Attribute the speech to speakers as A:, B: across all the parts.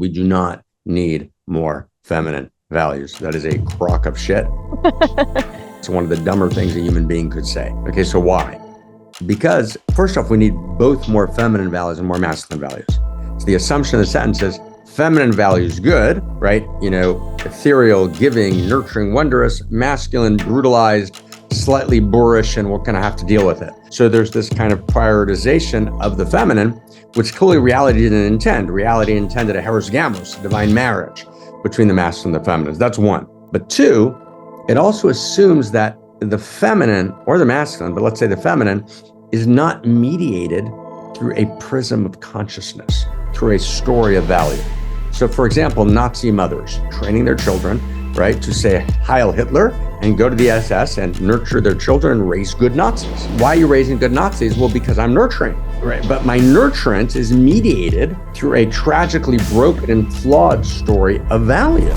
A: We do not need more feminine values. That is a crock of shit. It's one of the dumber things a human being could say. Okay, so why? Because first off, we need both more feminine values and more masculine values. So the assumption of the sentence is feminine values good, right? Ethereal, giving, nurturing, wondrous, masculine, brutalized, slightly boorish, and we're going to have to deal with it. So there's this kind of prioritization of the feminine, which clearly reality didn't intend. Reality intended a heros gamos, a divine marriage between the masculine and the feminine. That's one. But two, it also assumes that the feminine or the masculine, but let's say the feminine, is not mediated through a prism of consciousness, through a story of value. So for example, Nazi mothers training their children, right, to say Heil Hitler and go to the SS and nurture their children and raise good Nazis. Why are you raising good Nazis? Well, because I'm nurturing, right? But my nurturance is mediated through a tragically broken and flawed story of value.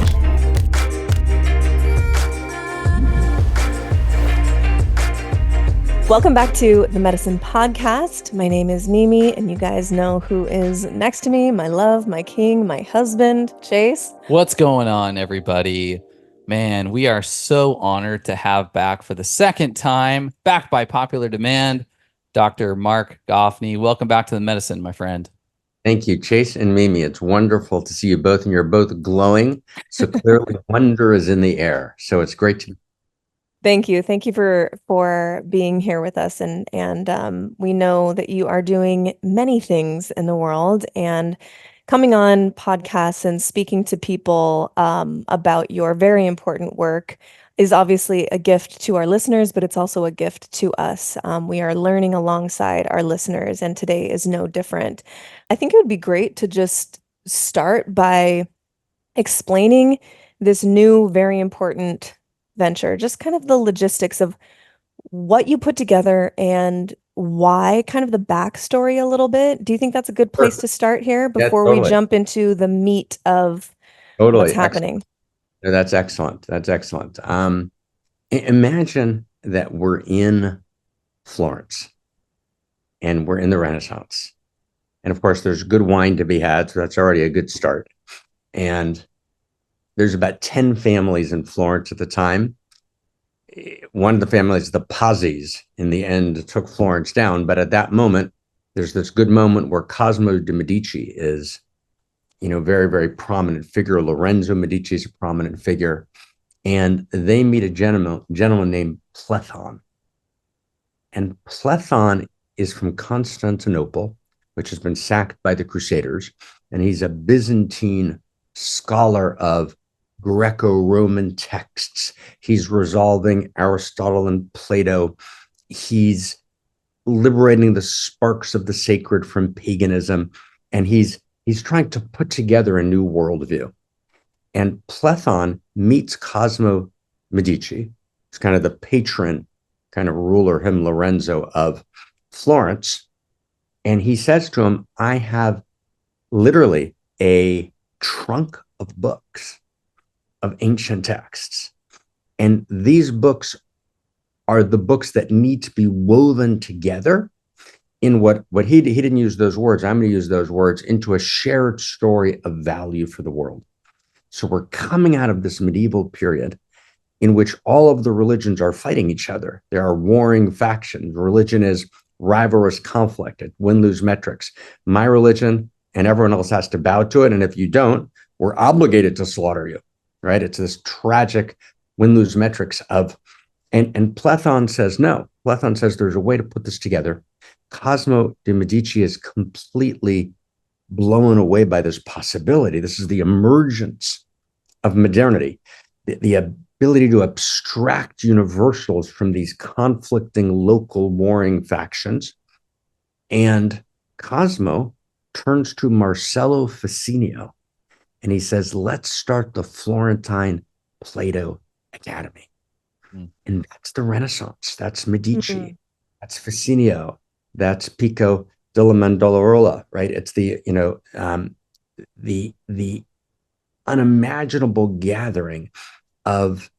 B: Welcome back to the Medicine Podcast. My name is Mimi, and you guys know who is next to me, my love, my king, my husband, Chase.
C: What's going on, everybody? Man, we are so honored to have back for the second time, back by popular demand, Dr. MARC GAFNI. Welcome back to the Medicine, my friend.
A: Thank you, Chase and Mimi. It's wonderful to see you both, and you're both glowing. So clearly wonder is in the air. So it's great to
B: Thank you. Thank you for being here with us. And we know that you are doing many things in the world and coming on podcasts and speaking to people about your very important work is obviously a gift to our listeners, but it's also a gift to us. We are learning alongside our listeners, and today is no different. I think it would be great to just start by explaining this new, very important venture, just kind of the logistics of what you put together and why, kind of the backstory a little bit. Do you think that's a good place to start here before we jump into the meat of what's happening?
A: No, that's excellent. That's excellent. Imagine that we're in Florence and we're in the Renaissance. And of course, there's good wine to be had, so that's already a good start. And there's about 10 families in Florence at the time. One of the families, the Pazzis, in the end took Florence down. But at that moment, there's this good moment where Cosmo de' Medici is, very, very prominent figure. Lorenzo Medici is a prominent figure. And they meet a gentleman named Plethon. And Plethon is from Constantinople, which has been sacked by the Crusaders. And he's a Byzantine scholar of Greco-Roman texts. He's resolving Aristotle and Plato. He's liberating the sparks of the sacred from paganism. And he's trying to put together a new worldview. And Plethon meets Cosmo Medici, who's kind of the patron, kind of ruler, him, Lorenzo, of Florence. And he says to him, I have literally a trunk of books, of ancient texts. And these books are the books that need to be woven together in what he didn't use those words. I'm going to use those words into a shared story of value for the world. So we're coming out of this medieval period in which all of the religions are fighting each other. There are warring factions. Religion is rivalrous conflict at win-lose metrics. My religion and everyone else has to bow to it. And if you don't, we're obligated to slaughter you, right? It's this tragic win-lose metrics of, and Plethon says, no. Plethon says there's a way to put this together. Cosmo de' Medici is completely blown away by this possibility. This is the emergence of modernity, the ability to abstract universals from these conflicting local warring factions. And Cosmo turns to Marcello Ficinio, and he says, let's start the Florentine Plato Academy. And that's the Renaissance. That's Medici. That's Ficinio. That's Pico della Mirandola, right? It's the unimaginable gathering of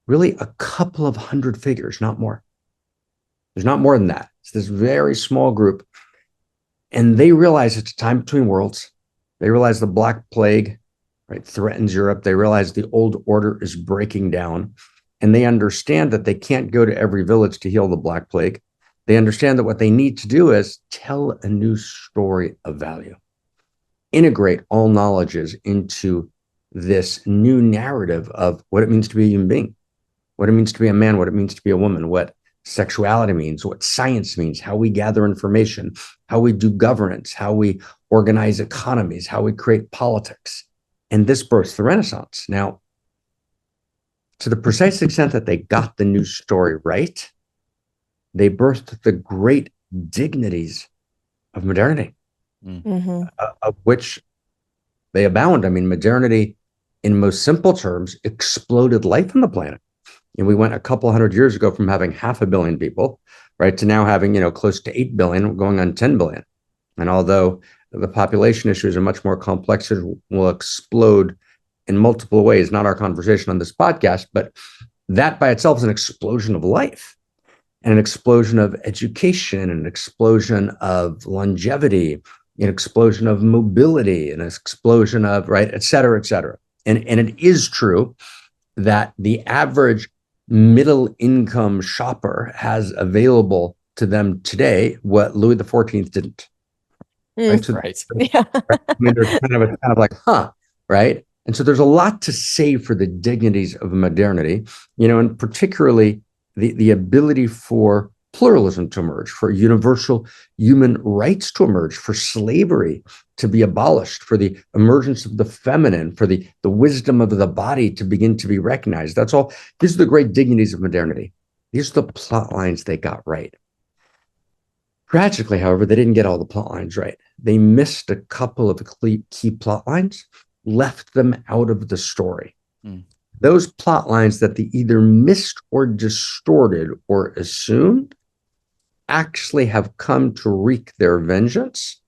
A: really a couple of hundred figures, not more. There's not more than that. It's this very small group. And they realize it's a time between worlds. They realize the Black Plague, right, threatens Europe. They realize the old order is breaking down, and they understand that they can't go to every village to heal the Black Plague. They understand that what they need to do is tell a new story of value, integrate all knowledges into this new narrative of what it means to be a human being, what it means to be a man, what it means to be a woman, what sexuality means, what science means, how we gather information, how we do governance, how we organize economies, how we create politics. And this births the Renaissance. Now, to the precise extent that they got the new story right, they birthed the great dignities of modernity, of which they abound. I mean, modernity, in most simple terms, exploded life on the planet. And we went a couple hundred years ago from having 500 million people, right, to now having, close to 8 billion, going on 10 billion. And although the population issues are much more complex, it will explode in multiple ways, not our conversation on this podcast, but that by itself is an explosion of life and an explosion of education, an explosion of longevity, an explosion of mobility, an explosion of, right, et cetera, et cetera. And it is true that the average middle income shopper has available to them today what Louis XIV didn't. Right? So,
C: right.
B: Yeah.
A: I mean, there's kind of like, right? And so there's a lot to say for the dignities of modernity, and particularly the ability for pluralism to emerge, for universal human rights to emerge, for slavery to be abolished, for the emergence of the feminine, for the wisdom of the body to begin to be recognized. That's all. These are the great dignities of modernity. These are the plot lines they got right. Tragically, however, they didn't get all the plot lines right. They missed a couple of key plot lines, left them out of the story. Those plot lines that they either missed or distorted or assumed actually have come to wreak their vengeance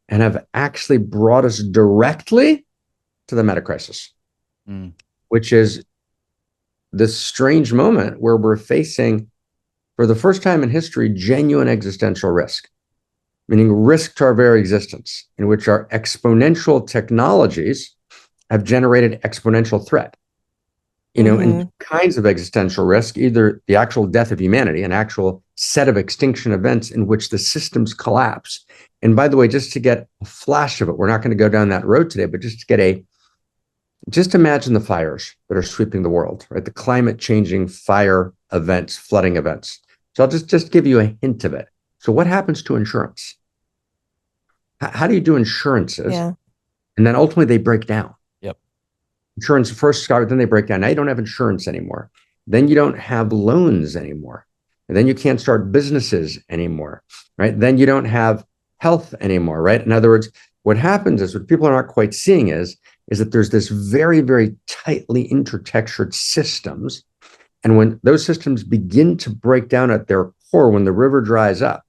A: and have actually brought us directly to the meta crisis, which is this strange moment where we're facing, for the first time in history, genuine existential risk, meaning risk to our very existence, in which our exponential technologies have generated exponential threat. And kinds of existential risk, either the actual death of humanity, an actual set of extinction events in which the systems collapse. And by the way, just to get a flash of it, we're not going to go down that road today, but just imagine the fires that are sweeping the world, right? The climate changing fire events, flooding events. So I'll just give you a hint of it. So what happens to insurance? How do you do insurances?
B: Yeah.
A: And then ultimately they break down. Insurance first started, then they break down. Now you don't have insurance anymore. Then you don't have loans anymore. And then you can't start businesses anymore, right? Then you don't have health anymore, right? In other words, what happens is, what people are not quite seeing is that there's this very, very tightly intertextured systems. And when those systems begin to break down at their core, when the river dries up,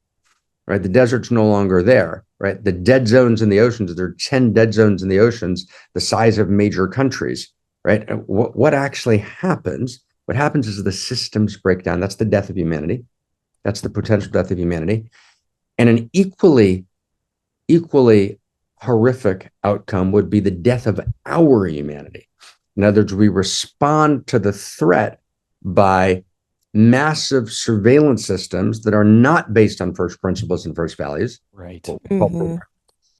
A: right? The desert's no longer there, right? The dead zones in the oceans, there are 10 dead zones in the oceans, the size of major countries, right? And what actually happens? What happens is the systems break down. That's the death of humanity. That's the potential death of humanity. And an equally horrific outcome would be the death of our humanity. In other words, we respond to the threat by massive surveillance systems that are not based on first principles and first values.
C: Right.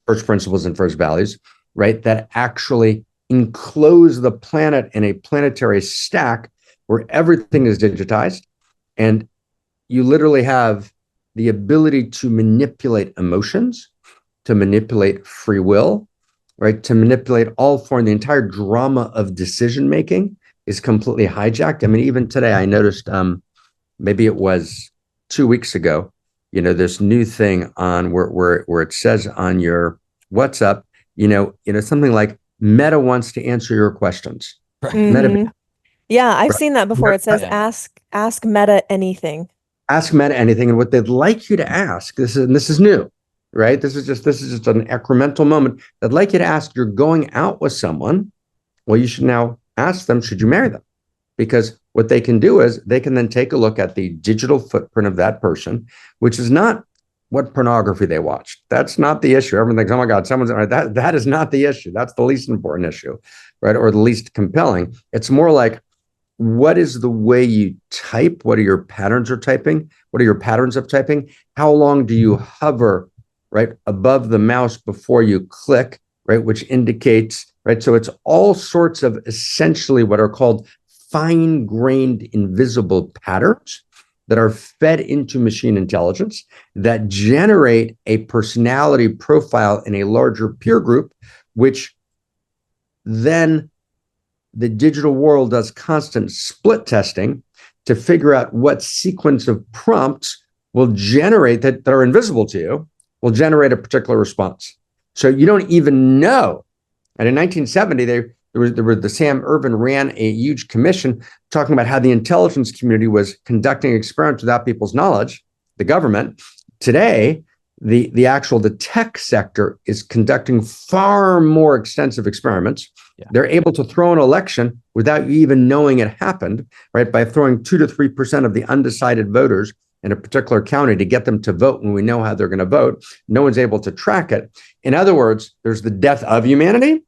A: First principles and first values, right? That actually enclose the planet in a planetary stack where everything is digitized. And you literally have the ability to manipulate emotions, to manipulate free will, right? To manipulate all form. The entire drama of decision-making is completely hijacked. I mean, even today, I noticed, maybe it was 2 weeks ago, this new thing on where it says on your WhatsApp, something like Meta wants to answer your questions. Meta,
B: Yeah, I've seen that before. It says,
C: Yeah.
B: ask Meta anything.
A: ask Meta anything, and what they'd like you to ask. This is new, right? This is just an incremental moment. They'd like you to ask. You're going out with someone. Well, you should now ask them, should you marry them? Because what they can do is they can then take a look at the digital footprint of that person, which is not what pornography they watched. That's not the issue. Everyone thinks, oh my God, someone's right. That is not the issue. That's the least important issue, right? Or the least compelling. It's more like, what is the way you type? What are your patterns of typing? What are your patterns of typing? How long do you hover, right, above the mouse before you click, right, which indicates, right? So it's all sorts of essentially what are called fine-grained invisible patterns that are fed into machine intelligence that generate a personality profile in a larger peer group, which then the digital world does constant split testing to figure out what sequence of prompts will generate that are invisible to you, will generate a particular response. So you don't even know. And in 1970, the Sam Ervin ran a huge commission talking about how the intelligence community was conducting experiments without people's knowledge, the government. Today, the tech sector is conducting far more extensive experiments. Yeah. They're able to throw an election without you even knowing it happened, right? By throwing 2 to 3% of the undecided voters in a particular county to get them to vote when we know how they're going to vote. No one's able to track it. In other words, there's the death of humanity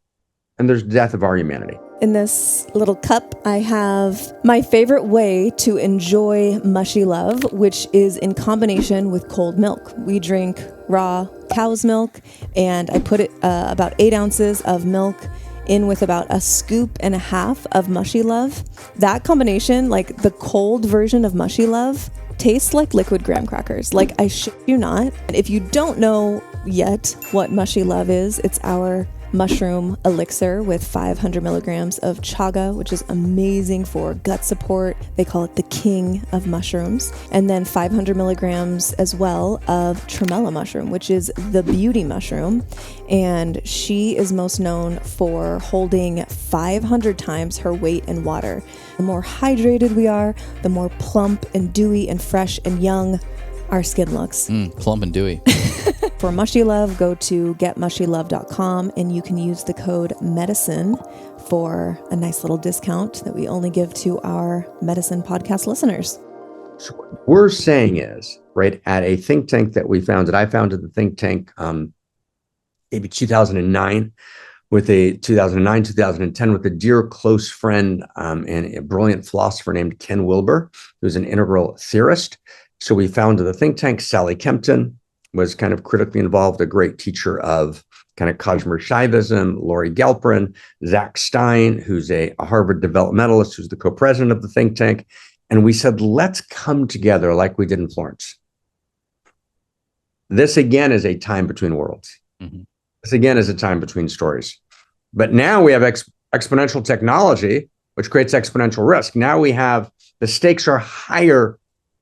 A: and there's the death of our humanity.
B: In this little cup, I have my favorite way to enjoy mushy love, which is in combination with cold milk. We drink raw cow's milk, and I put it about 8 ounces of milk in with about a scoop and a half of mushy love. That combination, like the cold version of mushy love, tastes like liquid graham crackers. Like, I shit you not. And if you don't know yet what mushy love is, it's our mushroom elixir with 500 milligrams of chaga, which is amazing for gut support. They call it the king of mushrooms. And then 500 milligrams as well of tremella mushroom, which is the beauty mushroom. And she is most known for holding 500 times her weight in water. The more hydrated we are, the more plump and dewy and fresh and young our skin looks.
C: Plump and dewy.
B: For Mushy Love, go to getmushylove.com and you can use the code MEDICINE for a nice little discount that we only give to our medicine podcast listeners.
A: So what we're saying is, right, at a think tank that we founded, I founded the think tank maybe 2009, 2010 with a dear close friend and a brilliant philosopher named Ken Wilber, who's an integral theorist. So we founded the think tank. Sally Kempton was kind of critically involved, a great teacher of kind of cosmoshaivism, Laurie Galperin, Zach Stein, who's a Harvard developmentalist, who's the co-president of the think tank. And we said, let's come together like we did in Florence. This again is a time between worlds. Mm-hmm. This again is a time between stories. But now we have exponential technology, which creates exponential risk. Now we have, the stakes are higher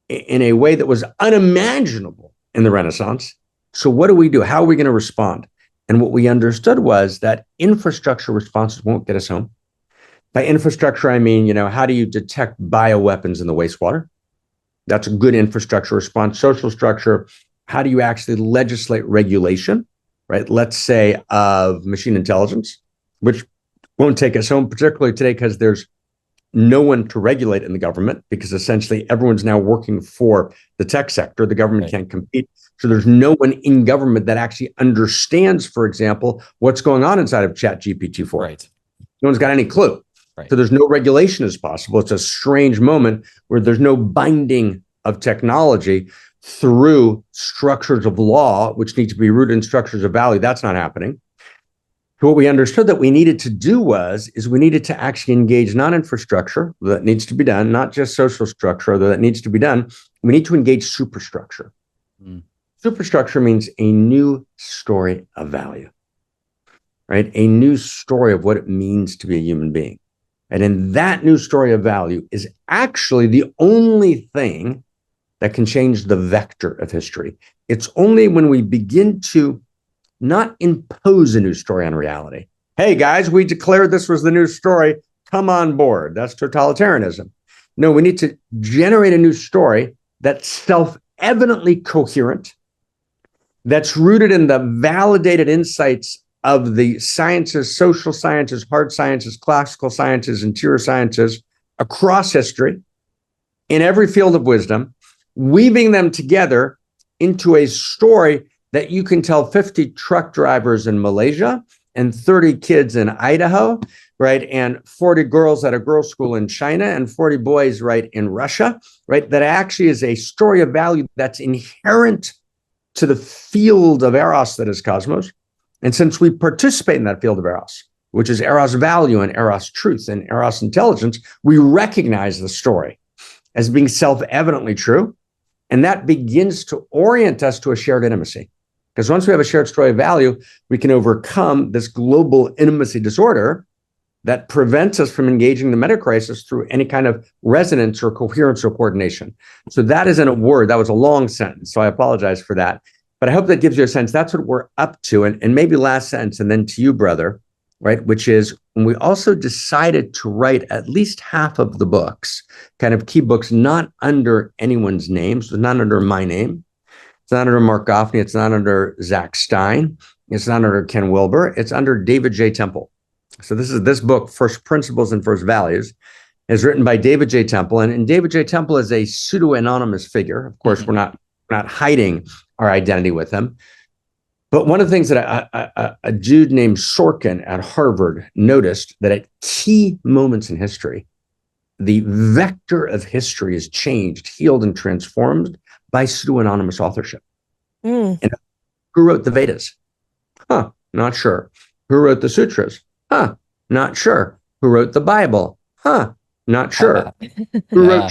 A: in a way that was unimaginable in the Renaissance. So what do we do? How are we going to respond? And what we understood was that infrastructure responses won't get us home. By infrastructure, I mean, how do you detect bioweapons in the wastewater? That's a good infrastructure response. Social structure, how do you actually legislate regulation, right? Let's say of machine intelligence, which won't take us home, particularly today, because there's no one to regulate in the government, because essentially everyone's now working for the tech sector. The government can't compete. So there's no one in government that actually understands, for example, what's going on inside of ChatGPT-4.
C: Right.
A: No one's got any clue. Right. So there's no regulation as possible. It's a strange moment where there's no binding of technology through structures of law, which need to be rooted in structures of value. That's not happening. So what we understood that we needed to do is we needed to actually engage non-infrastructure that needs to be done, not just social structure that needs to be done. We need to engage superstructure. Superstructure means a new story of value, right? A new story of what it means to be a human being. And in that new story of value is actually the only thing that can change the vector of history. It's only when we begin to not impose a new story on reality. Hey guys, we declared this was the new story. Come on board. That's totalitarianism. No, we need to generate a new story that's self-evidently coherent, that's rooted in the validated insights of the sciences, social sciences, hard sciences, classical sciences, interior sciences across history in every field of wisdom, weaving them together into a story that you can tell 50 truck drivers in Malaysia and 30 kids in Idaho, right? And 40 girls at a girls' school in China and 40 boys, right, in Russia, right? That actually is a story of value that's inherent to the field of Eros that is cosmos. And since we participate in that field of Eros, which is Eros value and Eros truth and Eros intelligence, we recognize the story as being self-evidently true. And that begins to orient us to a shared intimacy. Because once we have a shared story of value, we can overcome this global intimacy disorder that prevents us from engaging the meta crisis through any kind of resonance or coherence or coordination. So that isn't a word. That was a long sentence. So I apologize for that. But I hope that gives you a sense. That's what we're up to. And maybe last sentence, and then to you, brother, right? Which is when we also decided to write at least half of the books, kind of key books, not under anyone's name. So not under my name. It's not under MARC GAFNI. It's not under Zach Stein. It's not under Ken Wilber. It's under David J. Temple. So this book, First Principles and First Values, is written by David J. Temple. And David J. Temple is a pseudo-anonymous figure. Of course, we're not hiding our identity with him. But one of the things that a dude named Sorkin at Harvard noticed, that at key moments in history, the vector of history is changed, healed, and transformed by pseudo-anonymous authorship. And who wrote the Vedas? Not sure. Who wrote the Sutras? Not sure. Who wrote the Bible? Not sure. Who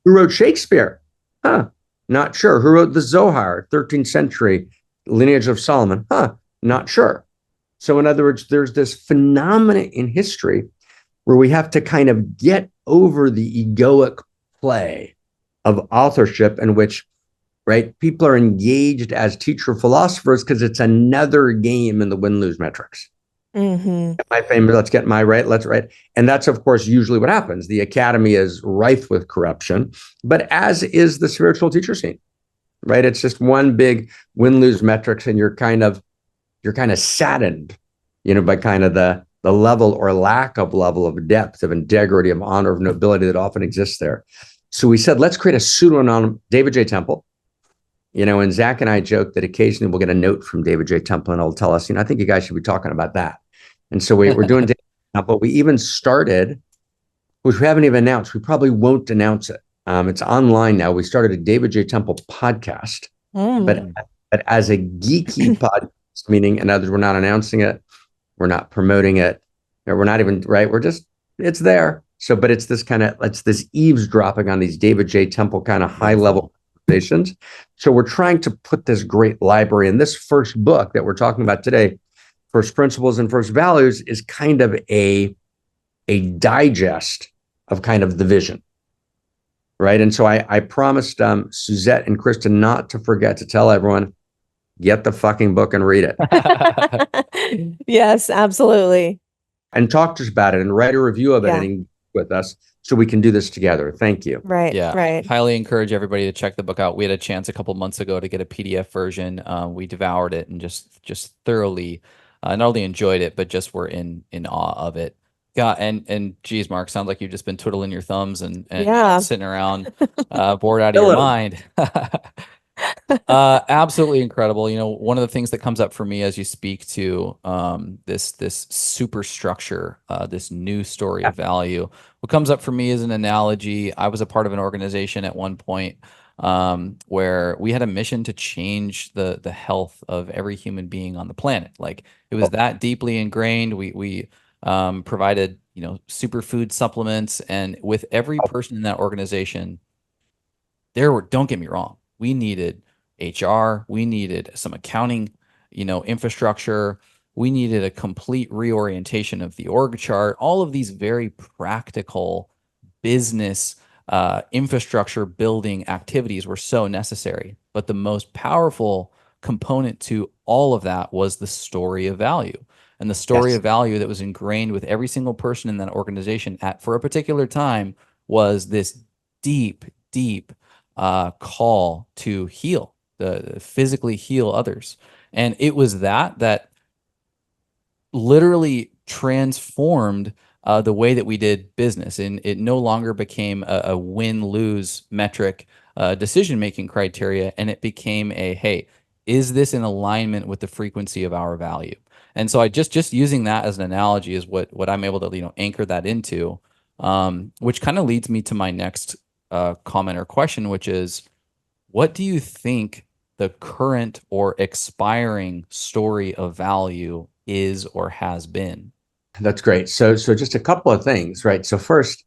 A: wrote Shakespeare? Not sure. Who wrote the Zohar, 13th century lineage of Solomon? Not sure. So in other words, there's this phenomenon in history where we have to kind of get over the egoic play of authorship in which, right, people are engaged as teacher philosophers because it's another game in the win-lose metrics. My famous, let's get my right, let's right. And that's, of course, usually what happens. The academy is rife with corruption, but as is the spiritual teacher scene, right? It's just one big win-lose metrics, and you're kind of saddened, by kind of the level or lack of level of depth, of integrity, of honor, of nobility that often exists there. So we said, let's create a pseudonym, David J. Temple. And Zach and I joke that occasionally we'll get a note from David J. Temple and he'll tell us, I think you guys should be talking about that. And so we're doing David J. Temple. We even started, which we haven't even announced. We probably won't announce it. It's online now. We started a David J. Temple podcast, but as a geeky podcast, meaning, in others, we're not announcing it. We're not promoting it. We're not even, right? It's there. So, but it's this eavesdropping on these David J. Temple kind of high level conversations. So we're trying to put this great library, and this first book that we're talking about today, First Principles and First Values, is kind of a digest of kind of the vision, right? And so I promised Suzette and Kristen not to forget to tell everyone, get the fucking book and read it.
B: Yes, absolutely.
A: And talk to us about it and write a review of it and engage with us so we can do this together. Thank you.
B: Right.
C: Yeah.
B: Right.
C: Highly encourage everybody to check the book out. We had a chance a couple months ago to get a PDF version. We devoured it and just thoroughly not only enjoyed it, but just were in awe of it. Yeah, and geez, Mark, sounds like you've just been twiddling your thumbs and sitting around bored out of your mind. Absolutely incredible. One of the things that comes up for me as you speak to this superstructure, this new story of value, what comes up for me is an analogy. I was a part of an organization at one point where we had a mission to change the health of every human being on the planet. Like, it was that deeply ingrained. We provided superfood supplements, and with every person in that organization, don't get me wrong, we needed HR, we needed some accounting, infrastructure, we needed a complete reorientation of the org chart. All of these very practical business infrastructure building activities were so necessary. But the most powerful component to all of that was the story of value. And the story of value that was ingrained with every single person in that organization for a particular time was this deep call to heal, physically heal others. And it was that literally transformed the way that we did business. And it no longer became a win-lose metric decision-making criteria, and it became a, hey, is this in alignment with the frequency of our value? And so I just using that as an analogy is what I'm able to, anchor that into, which kind of leads me to my next comment or question, which is, what do you think the current or expiring story of value is or has been?
A: That's great. So just a couple of things, right? So first,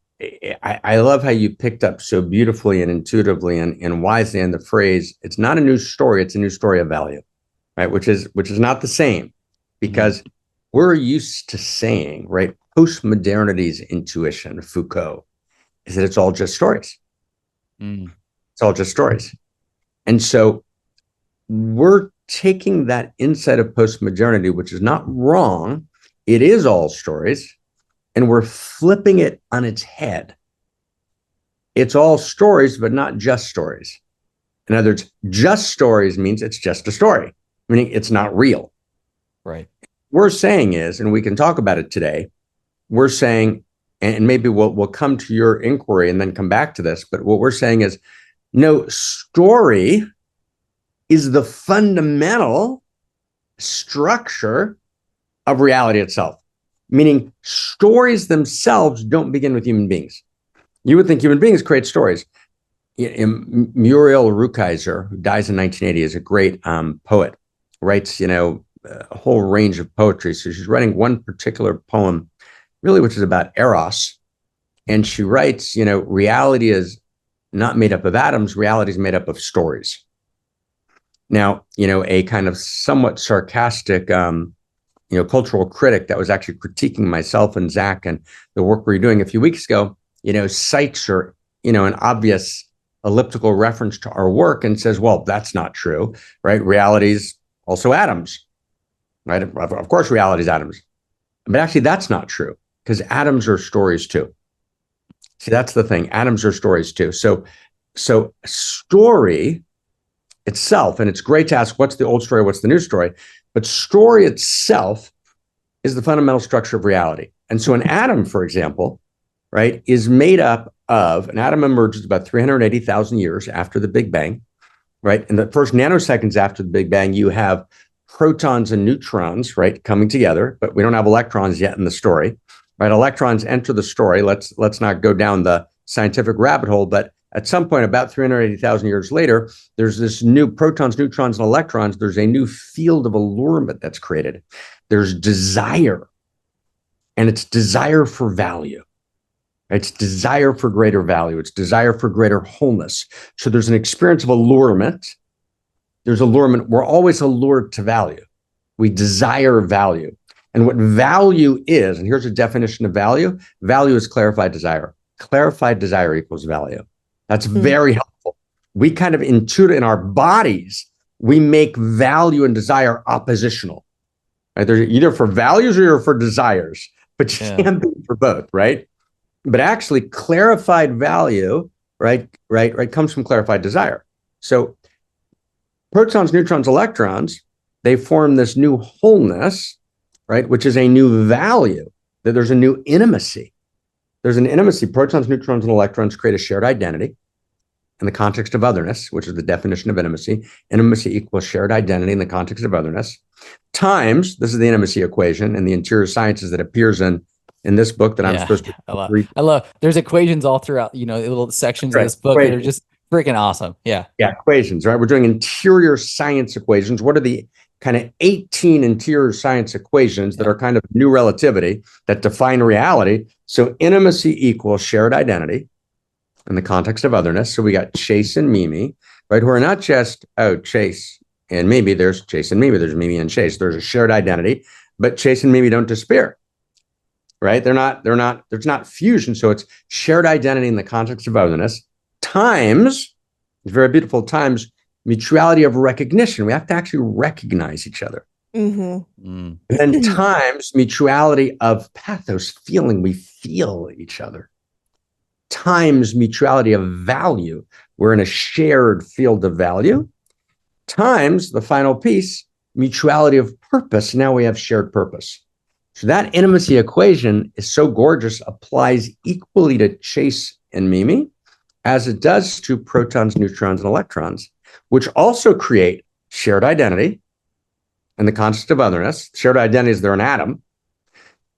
A: I love how you picked up so beautifully and intuitively and wisely in the phrase, it's not a new story, it's a new story of value, right? Which is not the same, because we're used to saying, right, postmodernity's intuition, Foucault, is that it's all just stories. It's all just stories. And so we're taking that insight of postmodernity, which is not wrong, it is all stories, and we're flipping it on its head. It's all stories, but not just stories. In other words, just stories means it's just a story, meaning it's not real.
C: Right.
A: What we're saying is, and we can talk about it today, we're saying, and maybe we'll come to your inquiry and then come back to this, but what we're saying is, no, story is the fundamental structure of reality itself. Meaning stories themselves don't begin with human beings. You would think human beings create stories. Muriel Rukeyser, who dies in 1980, is a great poet, writes, a whole range of poetry. So she's writing one particular poem, really, which is about Eros. And she writes, reality is not made up of atoms, reality is made up of stories. Now, a kind of somewhat sarcastic cultural critic that was actually critiquing myself and Zach and the work we were doing a few weeks ago, cites her, an obvious elliptical reference to our work and says, well, that's not true, right? Reality is also atoms, right? Of course, reality is atoms. But actually, that's not true, because atoms are stories too. See, that's the thing. Atoms are stories too. So story itself, and it's great to ask, what's the old story, what's the new story? But story itself is the fundamental structure of reality. And so an atom, for example, right, is made up of, an atom emerges about 380,000 years after the Big Bang, right? In the first nanoseconds after the Big Bang, you have protons and neutrons, right, coming together, but we don't have electrons yet in the story, right? Electrons enter the story. Let's not go down the scientific rabbit hole, but at some point, about 380,000 years later, there's this new protons, neutrons, and electrons. There's a new field of allurement that's created. There's desire, and it's desire for value. It's desire for greater value. It's desire for greater wholeness. So there's an experience of allurement. There's allurement. We're always allured to value. We desire value. And what value is, and here's a definition of value. Value is clarified desire. Clarified desire equals value. That's very helpful. We kind of intuit in our bodies, we make value and desire oppositional. Right? They're either for values or you're for desires, but you can't be for both, right? But actually, clarified value, right, comes from clarified desire. So protons, neutrons, electrons, they form this new wholeness, right, which is a new value, that there's a new intimacy. There's an intimacy. Protons, neutrons, and electrons create a shared identity in the context of otherness, which is the definition of intimacy. Intimacy equals shared identity in the context of otherness, times, this is the intimacy equation in the interior sciences that appears in this book that I'm supposed to read.
C: I love, there's equations all throughout, little sections of this book that are just freaking awesome. Yeah,
A: equations, right? We're doing interior science equations. What are the kind of 18 interior science equations that are kind of new relativity that define reality? So intimacy equals shared identity in the context of otherness. So we got Chase and Mimi, right? Who are not just, Chase and Mimi, there's Chase and Mimi, there's Mimi and Chase. There's a shared identity, but Chase and Mimi don't disappear, right? There's not fusion. So it's shared identity in the context of otherness times, it's very beautiful, times mutuality of recognition. We have to actually recognize each other. And then times mutuality of pathos, feeling, we feel each other. Times mutuality of value. We're in a shared field of value. Times the final piece, mutuality of purpose. Now we have shared purpose. So that intimacy equation is so gorgeous, applies equally to Chase and Mimi, as it does to protons, neutrons, and electrons, which also create shared identity and the concept of otherness. Shared identity is they're an atom,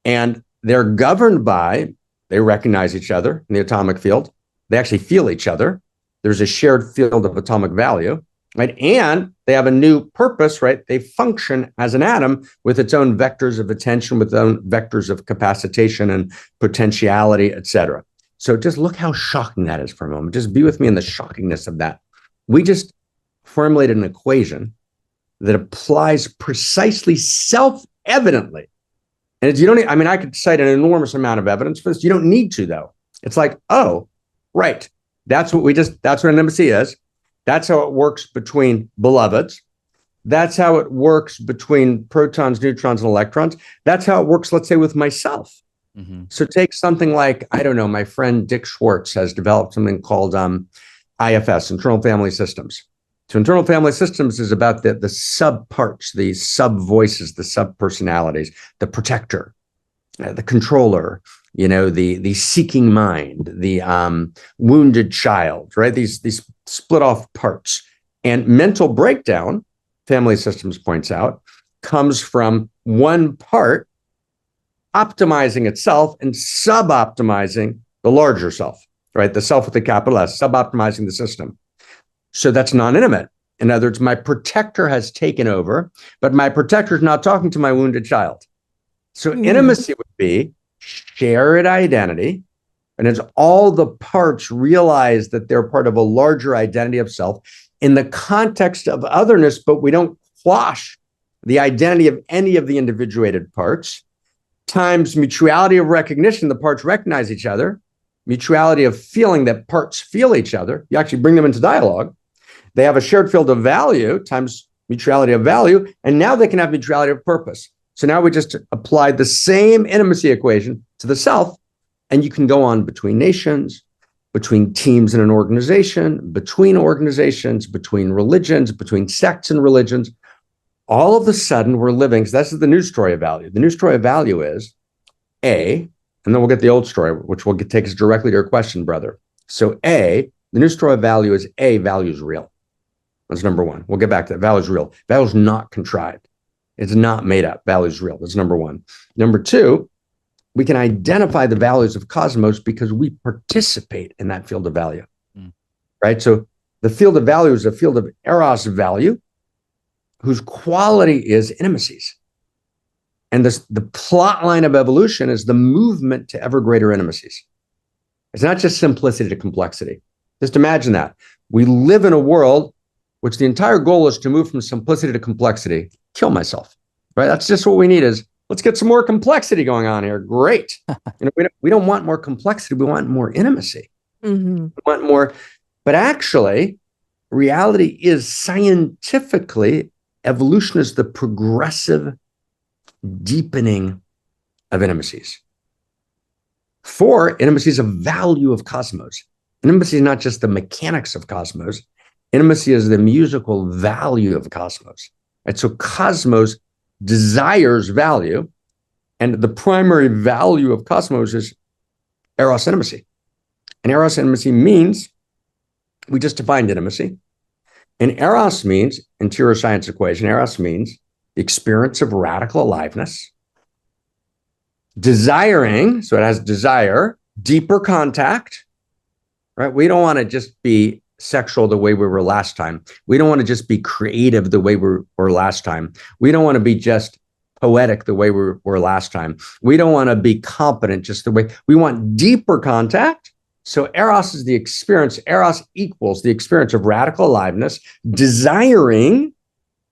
A: and they're governed by, they recognize each other in the atomic field. They actually feel each other. There's a shared field of atomic value, right? And they have a new purpose, right? They function as an atom with its own vectors of attention, with its own vectors of capacitation and potentiality, et cetera. So just look how shocking that is for a moment. Just be with me in the shockingness of that. We just formulated an equation that applies precisely self-evidently. And it's, you don't, I mean, I could cite an enormous amount of evidence for this. You don't need to, though. It's like, oh, right. That's what an intimacy is. That's how it works between beloveds. That's how it works between protons, neutrons, and electrons. That's how it works, let's say, with myself. Mm-hmm. So take something like, I don't know, my friend Dick Schwartz has developed something called IFS, internal family systems. So internal family systems is about the sub parts, the sub voices, the sub personalities, the protector, the controller, the seeking mind, the wounded child, right? These split off parts. And mental breakdown, family systems points out, comes from one part optimizing itself and sub-optimizing the larger self, right? The self with a capital S, sub-optimizing the system. So that's non-intimate. In other words, my protector has taken over, but my protector is not talking to my wounded child. So intimacy would be shared identity, and as all the parts realize that they're part of a larger identity of self in the context of otherness, but we don't quash the identity of any of the individuated parts, times mutuality of recognition, the parts recognize each other, mutuality of feeling that parts feel each other, you actually bring them into dialogue. They have a shared field of value times mutuality of value, and now they can have mutuality of purpose. So now we just applied the same intimacy equation to the self, and you can go on between nations, between teams in an organization, between organizations, between religions, between sects and religions. All of a sudden, we're living, so this is the new story of value. The new story of value is A, and then we'll get the old story, which will take us directly to your question, brother. So A, the new story of value is A, value is real. That's number one. We'll get back to that. Value is real. Value is not contrived. It's not made up. Value is real. That's number one. Number two, we can identify the values of cosmos because we participate in that field of value, right? So the field of value is a field of eros value, whose quality is intimacies. And the plot line of evolution is the movement to ever greater intimacies. It's not just simplicity to complexity. Just imagine that. We live in a world which the entire goal is to move from simplicity to complexity, kill myself, right? That's just what we need is, let's get some more complexity going on here. Great. We don't want more complexity. We want more intimacy. We want more, but actually reality is scientifically, evolution is the progressive deepening of intimacies. For intimacies of value of cosmos. Intimacy is not just the mechanics of cosmos. Intimacy is the musical value of cosmos. And so cosmos desires value, and the primary value of cosmos is eros intimacy. And eros intimacy means, we just defined intimacy. And eros means, interior science equation, eros means the experience of radical aliveness, desiring, so it has desire, deeper contact, right? We don't want to just be sexual the way we were last time. We don't want to just be creative the way we were last time. We don't want to be just poetic the way we were last time. We don't want to be competent just the way, we want deeper contact. So eros is the experience, eros equals the experience of radical aliveness, desiring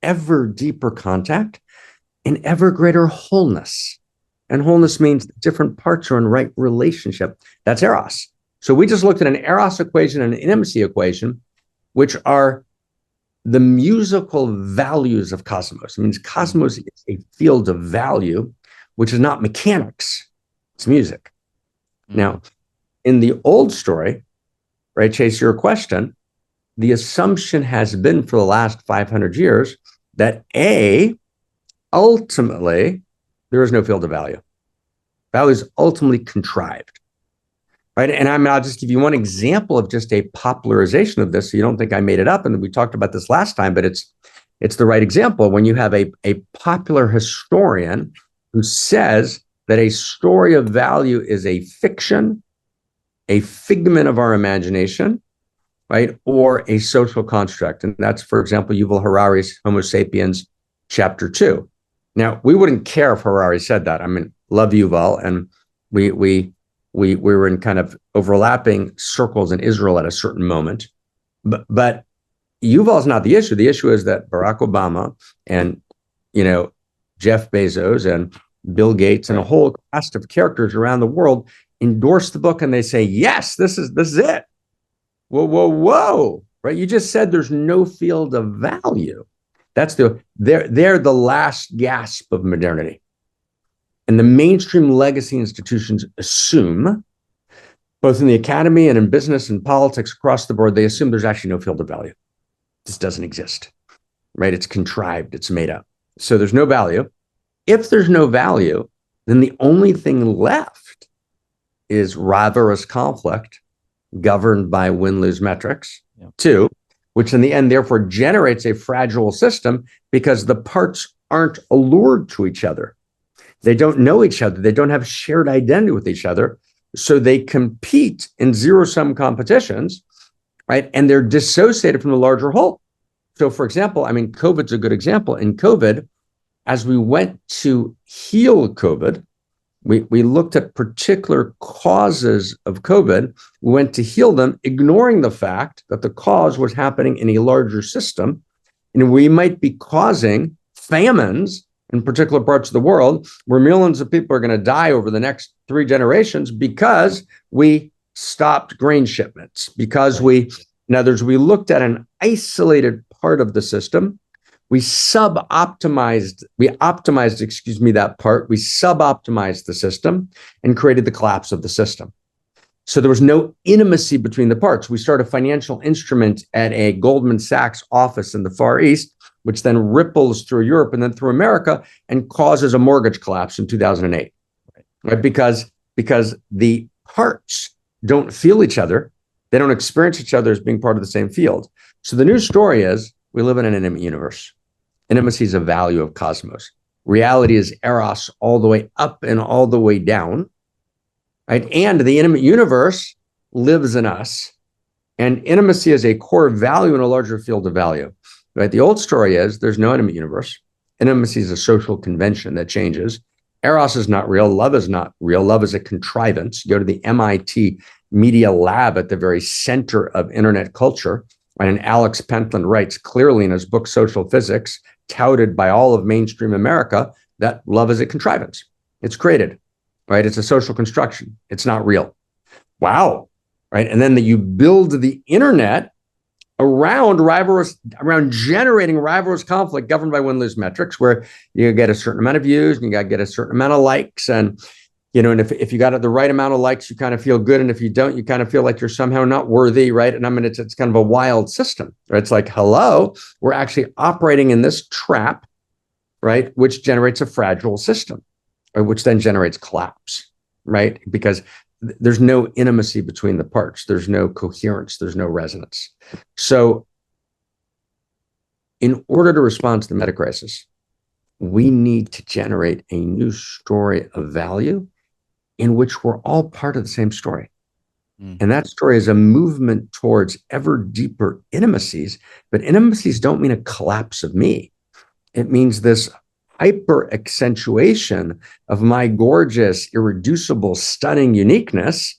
A: ever deeper contact and ever greater wholeness. And wholeness means different parts are in right relationship. That's eros. So we just looked at an eros equation and an intimacy equation, which are the musical values of cosmos. It means cosmos is a field of value, which is not mechanics, it's music. Now, in the old story, right, Chase, your question, the assumption has been for the last 500 years that ultimately, there is no field of value. Value is ultimately contrived. right? And I mean, I'll just give you one example of just a popularization of this, so you don't think I made it up. And we talked about this last time, but it's the right example. When you have a popular historian who says that a story of value is a fiction, a figment of our imagination, right, or a social construct. And that's, for example, Yuval Harari's Homo Sapiens, chapter 2. Now, we wouldn't care if Harari said that. I mean, love Yuval, and we were in kind of overlapping circles in Israel at a certain moment. But Yuval's not the issue. The issue is that Barack Obama and, Jeff Bezos and Bill Gates and a whole cast of characters around the world endorse the book, and they say, yes, this is it. Whoa. Right? You just said there's no field of value. They're the last gasp of modernity. And the mainstream legacy institutions assume, both in the academy and in business and politics across the board, they assume there's actually no field of value. This doesn't exist, right? It's contrived, it's made up. So there's no value. If there's no value, then the only thing left is rivalrous conflict governed by win-lose metrics. Yeah. 2, which in the end, therefore, generates a fragile system because the parts aren't allured to each other. They don't know each other. They don't have shared identity with each other. So they compete in zero-sum competitions, right? And they're dissociated from the larger whole. So, for example, I mean, COVID's a good example. In COVID, as we went to heal COVID, we looked at particular causes of COVID. We went to heal them, ignoring the fact that the cause was happening in a larger system. And we might be causing famines in particular parts of the world where millions of people are going to die over the next 3 generations because we stopped grain shipments, because we looked at an isolated part of the system. We optimized that part. We sub-optimized the system and created the collapse of the system. So there was no intimacy between the parts. We started a financial instrument at a Goldman Sachs office in the Far East, which then ripples through Europe and then through America and causes a mortgage collapse in 2008, right? Because the parts don't feel each other. They don't experience each other as being part of the same field. So the new story is we live in an intimate universe. Intimacy is a value of cosmos. Reality is eros all the way up and all the way down, right? And the intimate universe lives in us. And intimacy is a core value in a larger field of value, right? The old story is there's no intimate universe. Intimacy is a social convention that changes. Eros is not real. Love is not real. Love is a contrivance. You go to the MIT Media Lab at the very center of internet culture. And Alex Pentland writes clearly in his book, Social Physics, touted by all of mainstream America, that love is a contrivance. It's created, right? It's a social construction. It's not real. Wow, right? And then you build the internet around generating rivalrous conflict governed by win-lose metrics, where you get a certain amount of views and you got to get a certain amount of likes. And and if you got the right amount of likes, you kind of feel good. And if you don't, you kind of feel like you're somehow not worthy, right? And I mean, it's kind of a wild system, right? It's like, hello, we're actually operating in this trap, right? Which generates a fragile system, or which then generates collapse, right? Because there's no intimacy between the parts. There's no coherence. There's no resonance. So in order to respond to the meta crisis, we need to generate a new story of value in which we're all part of the same story. And that story is a movement towards ever deeper intimacies, but intimacies don't mean a collapse of me. It means this hyper accentuation of my gorgeous, irreducible, stunning uniqueness.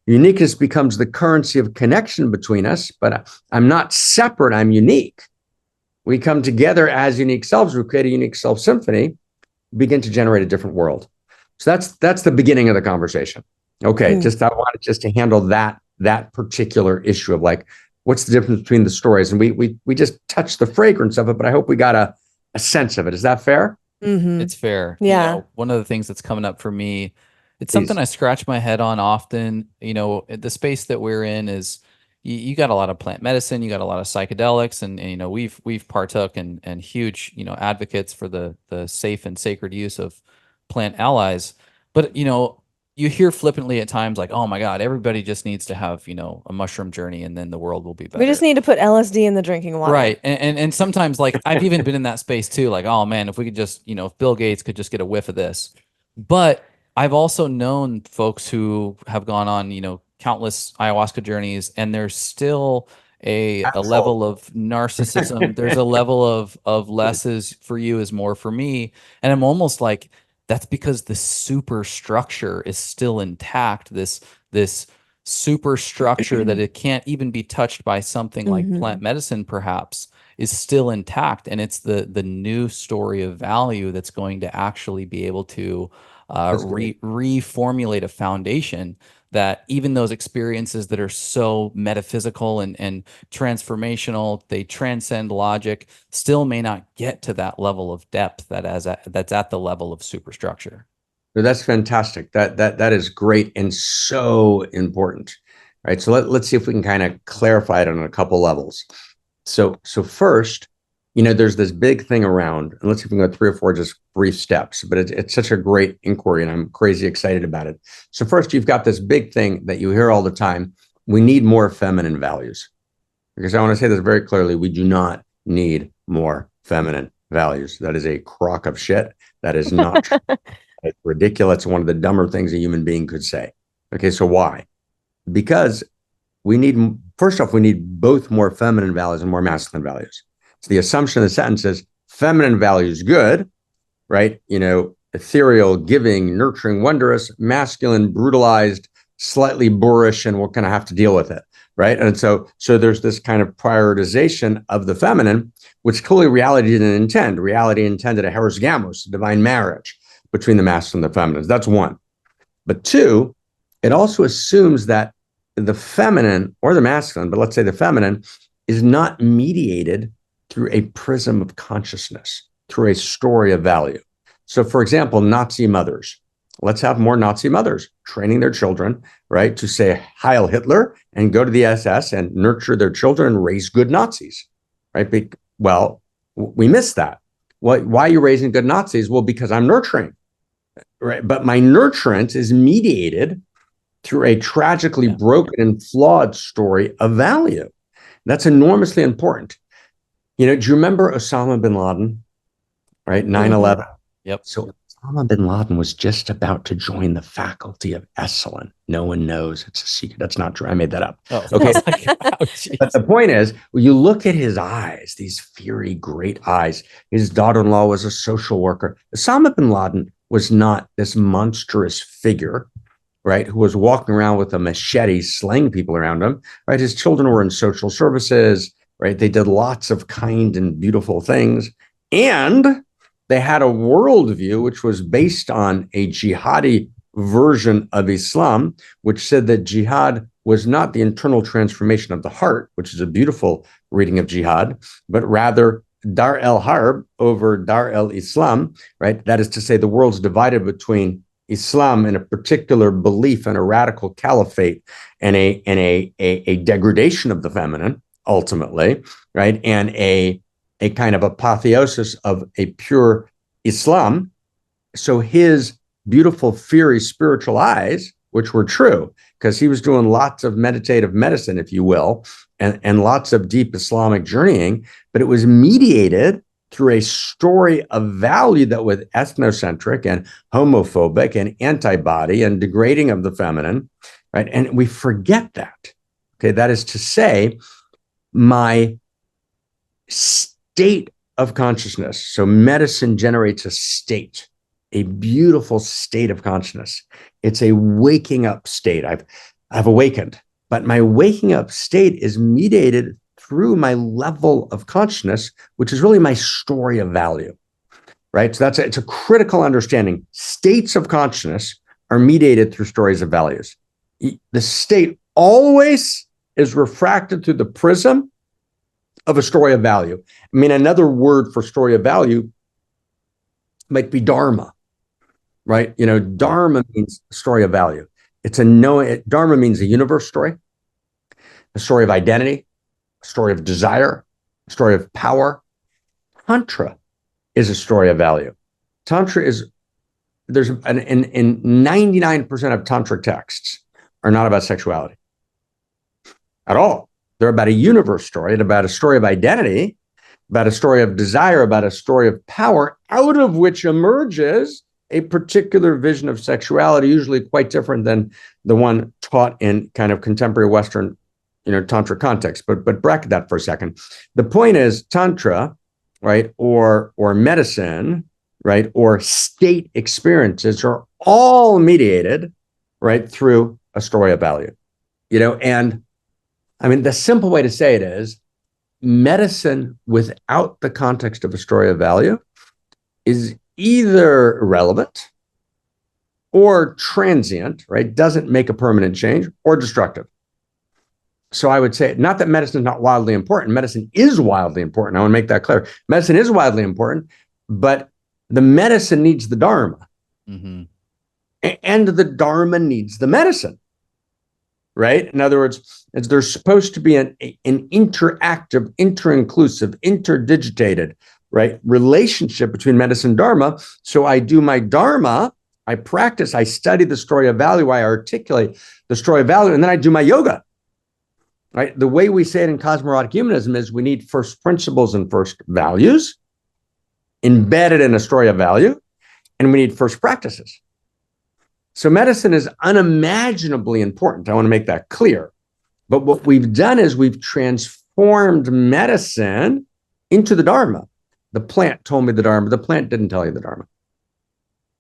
A: Uniqueness becomes the currency of connection between us, but I'm not separate, I'm unique. We come together as unique selves, we create a unique self symphony, begin to generate a different world. So that's the beginning of the conversation. Okay, I wanted just to handle that particular issue of like, what's the difference between the stories? And we just touched the fragrance of it, but I hope we got a sense of it. Is that fair?
B: Mm-hmm.
C: It's fair.
B: Yeah.
C: One of the things that's coming up for me, it's something I scratch my head on often. The space that we're in is you got a lot of plant medicine, you got a lot of psychedelics, and we've partook and huge advocates for the safe and sacred use of plant allies. But you hear flippantly at times like, oh my God, everybody just needs to have, a mushroom journey and then the world will be better.
B: We just need to put LSD in the drinking water.
C: Right. And sometimes like I've even been in that space too. Like, oh man, if we could just, if Bill Gates could just get a whiff of this. But I've also known folks who have gone on, countless ayahuasca journeys, and there's still a level of narcissism. There's a level of less is for you is more for me. And I'm almost like, that's because the superstructure is still intact. This superstructure that it can't even be touched by something like plant medicine, perhaps, is still intact. And it's the new story of value that's going to actually be able to reformulate a foundation that even those experiences that are so metaphysical and transformational, they transcend logic, still may not get to that level of depth that's at the level of superstructure.
A: So that's fantastic. That is great and so important, right? So let's see if we can kind of clarify it on a couple levels. So first, there's this big thing around, and let's see if we can go 3 or 4 just brief steps, but it's such a great inquiry and I'm crazy excited about it. So first, you've got this big thing that you hear all the time. We need more feminine values. Because I want to say this very clearly, we do not need more feminine values. That is a crock of shit. That is not true. It's ridiculous. It's one of the dumber things a human being could say. Okay, so why? Because first off, we need both more feminine values and more masculine values. So the assumption of the sentence is feminine values good, right? Ethereal, giving, nurturing, wondrous, masculine, brutalized, slightly boorish, and we're going to have to deal with it, right? And so there's this kind of prioritization of the feminine, which clearly reality didn't intend. Reality intended a heros gamos, a divine marriage between the masculine and the feminine. That's one. But 2, it also assumes that the feminine or the masculine, but let's say the feminine, is not mediated through a prism of consciousness, through a story of value. So for example, Nazi mothers. Let's have more Nazi mothers training their children, right, to say Heil Hitler and go to the SS and nurture their children and raise good Nazis, right? Well, we miss that. Why are you raising good Nazis? Well, because I'm nurturing, right? But my nurturance is mediated through a tragically broken and flawed story of value. That's enormously important. Do you remember Osama bin Laden, right? 9/11.
C: Yep.
A: So Osama bin Laden was just about to join the faculty of Esalen. No one knows. It's a secret. That's not true. I made that up.
C: Oh,
A: okay.
C: Like,
A: but the point is, when you look at his eyes, these fiery, great eyes, his daughter-in-law was a social worker. Osama bin Laden was not this monstrous figure, right, who was walking around with a machete, slaying people around him, right? His children were in social services, right? They did lots of kind and beautiful things. And they had a worldview which was based on a jihadi version of Islam, which said that jihad was not the internal transformation of the heart, which is a beautiful reading of jihad, but rather Dar el Harb over Dar el Islam, right? That is to say, the world's divided between Islam and a particular belief and a radical caliphate and a degradation of the feminine, ultimately, right? And a kind of apotheosis of a pure Islam. So his beautiful, fiery spiritual eyes, which were true, because he was doing lots of meditative medicine, if you will, and lots of deep Islamic journeying, but it was mediated through a story of value that was ethnocentric and homophobic and antibody and degrading of the feminine, right? And we forget that. Okay, that is to say, my state of consciousness. So medicine generates a state, a beautiful state of consciousness. It's a waking up state. I've awakened, but my waking up state is mediated through my level of consciousness, which is really my story of value, right? So it's a critical understanding. States of consciousness are mediated through stories of values. The state always is refracted through the prism of a story of value. I mean, another word for story of value might be dharma, right? Dharma means story of value. Dharma means a universe story, a story of identity, a story of desire, a story of power. Tantra is a story of value. Tantra is there's in 99% of tantric texts are not about sexuality at all. They're about a universe story, and about a story of identity, about a story of desire, about a story of power, out of which emerges a particular vision of sexuality, usually quite different than the one taught in kind of contemporary Western, tantra context. But bracket that for a second. The point is, tantra, right, or medicine, right, or state experiences are all mediated, right, through a story of value. And I mean, the simple way to say it is, medicine without the context of a story of value is either irrelevant or transient, right? Doesn't make a permanent change, or destructive. So I would say, not that medicine is not wildly important. Medicine is wildly important. I want to make that clear. Medicine is wildly important, but the medicine needs the Dharma.
C: Mm-hmm.
A: And the Dharma needs the medicine, right? In other words, there's supposed to be an interactive, inter-inclusive, interdigitated, right, relationship between medicine and Dharma. So I do my Dharma, I practice, I study the story of value, I articulate the story of value, and then I do my yoga, right? The way we say it in CosmoErotic Humanism is we need first principles and first values embedded in a story of value, and we need first practices. So medicine is unimaginably important. I want to make that clear. But what we've done is we've transformed medicine into the Dharma. The plant told me the Dharma. The plant didn't tell you the Dharma.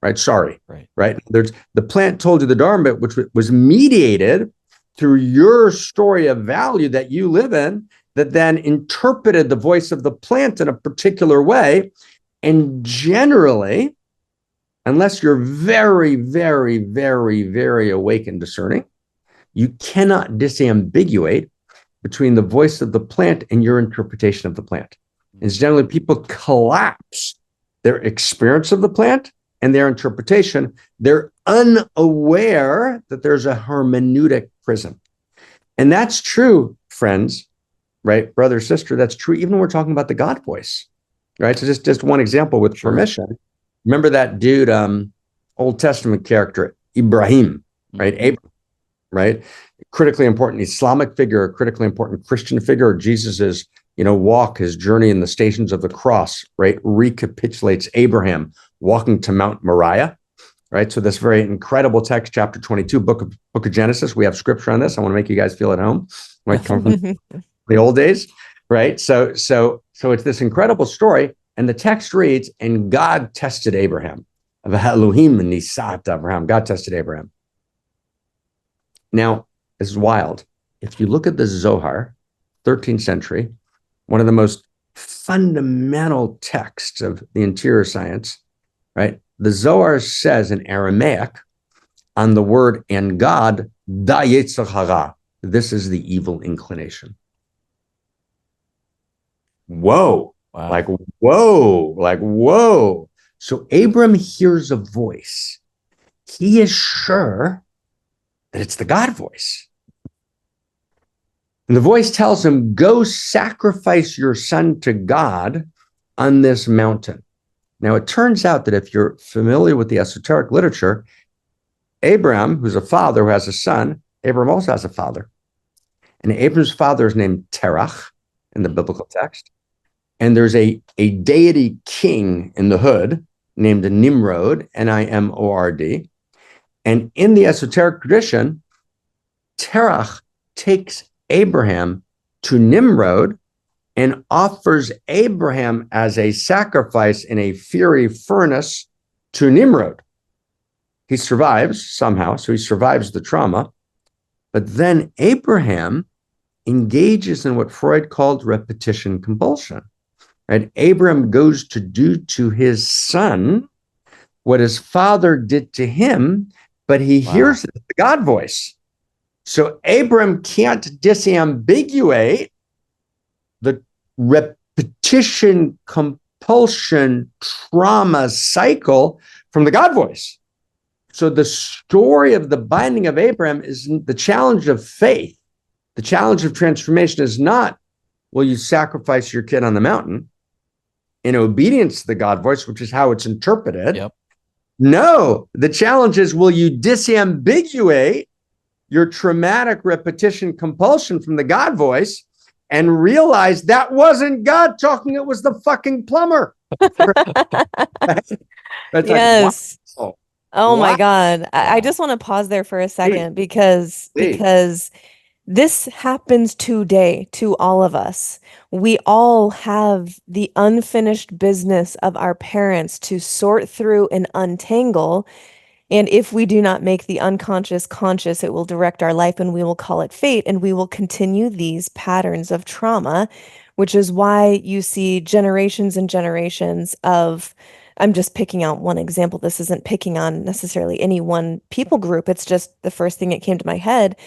A: Right? Sorry. Right? The plant told you the Dharma, which was mediated through your story of value that you live in, that then interpreted the voice of the plant in a particular way. And generally, unless you're very, very, very, very awake and discerning, you cannot disambiguate between the voice of the plant and your interpretation of the plant. And generally, people collapse their experience of the plant and their interpretation. They're unaware that there's a hermeneutic prism. And that's true, friends, right? Brother, sister, that's true even when we're talking about the God voice, right? So just one example with permission. Remember that dude, Old Testament character, Ibrahim, right? Abraham, right? Critically important Islamic figure, a critically important Christian figure. Jesus's, walk, his journey in the Stations of the Cross, right? Recapitulates Abraham walking to Mount Moriah, right? So this very incredible text, chapter 22, book of Genesis. We have scripture on this. I want to make you guys feel at home. Right? Come from the old days, right? So it's this incredible story. And the text reads, and God tested Abraham. Elohim nisat Abraham. God tested Abraham. Now, this is wild. If you look at the Zohar, 13th century, one of the most fundamental texts of the interior science, right? The Zohar says in Aramaic on the word and God, da yetzer hara. This is the evil inclination. Whoa. Wow. Like, whoa. So Abram hears a voice. He is sure that it's the God voice. And the voice tells him, go sacrifice your son to God on this mountain. Now, it turns out that if you're familiar with the esoteric literature, Abram, who's a father who has a son, Abram also has a father. And Abram's father is named Terach in the biblical text. And there's a deity king in the hood named Nimrod, Nimord. And in the esoteric tradition, Terach takes Abraham to Nimrod and offers Abraham as a sacrifice in a fiery furnace to Nimrod. He survives somehow, so he survives the trauma. But then Abraham engages in what Freud called repetition compulsion. Right? Abraham goes to do to his son what his father did to him, but he hears the God voice. So Abraham can't disambiguate the repetition compulsion trauma cycle from the God voice. So the story of the binding of Abraham is the challenge of faith. The challenge of transformation is not, will you sacrifice your kid on the mountain in obedience to the God voice, which is how it's interpreted.
C: Yep.
A: No, the challenge is, will you disambiguate your traumatic repetition compulsion from the God voice and realize that wasn't God talking, it was the fucking plumber. That's
B: Yes.
A: like, wow.
B: Oh my
A: Wow.
B: God. I just want to pause there for a second because
A: Please.
B: this happens today to all of us. We all have the unfinished business of our parents to sort through and untangle. And if we do not make the unconscious conscious, it will direct our life and we will call it fate. And we will continue these patterns of trauma, which is why you see generations and generations of, I'm just picking out one example. This isn't picking on necessarily any one people group. It's just the first thing that came to my head,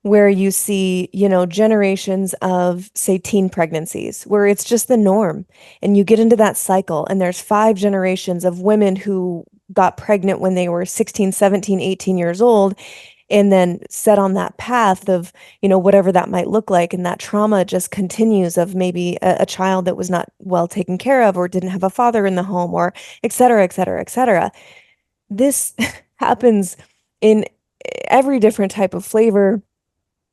B: where you see, generations of, say, teen pregnancies, where it's just the norm. And you get into that cycle, and there's 5 generations of women who got pregnant when they were 16, 17, 18 years old, and then set on that path of, whatever that might look like. And that trauma just continues of maybe a child that was not well taken care of or didn't have a father in the home, or et cetera, et cetera, et cetera. This happens in every different type of flavor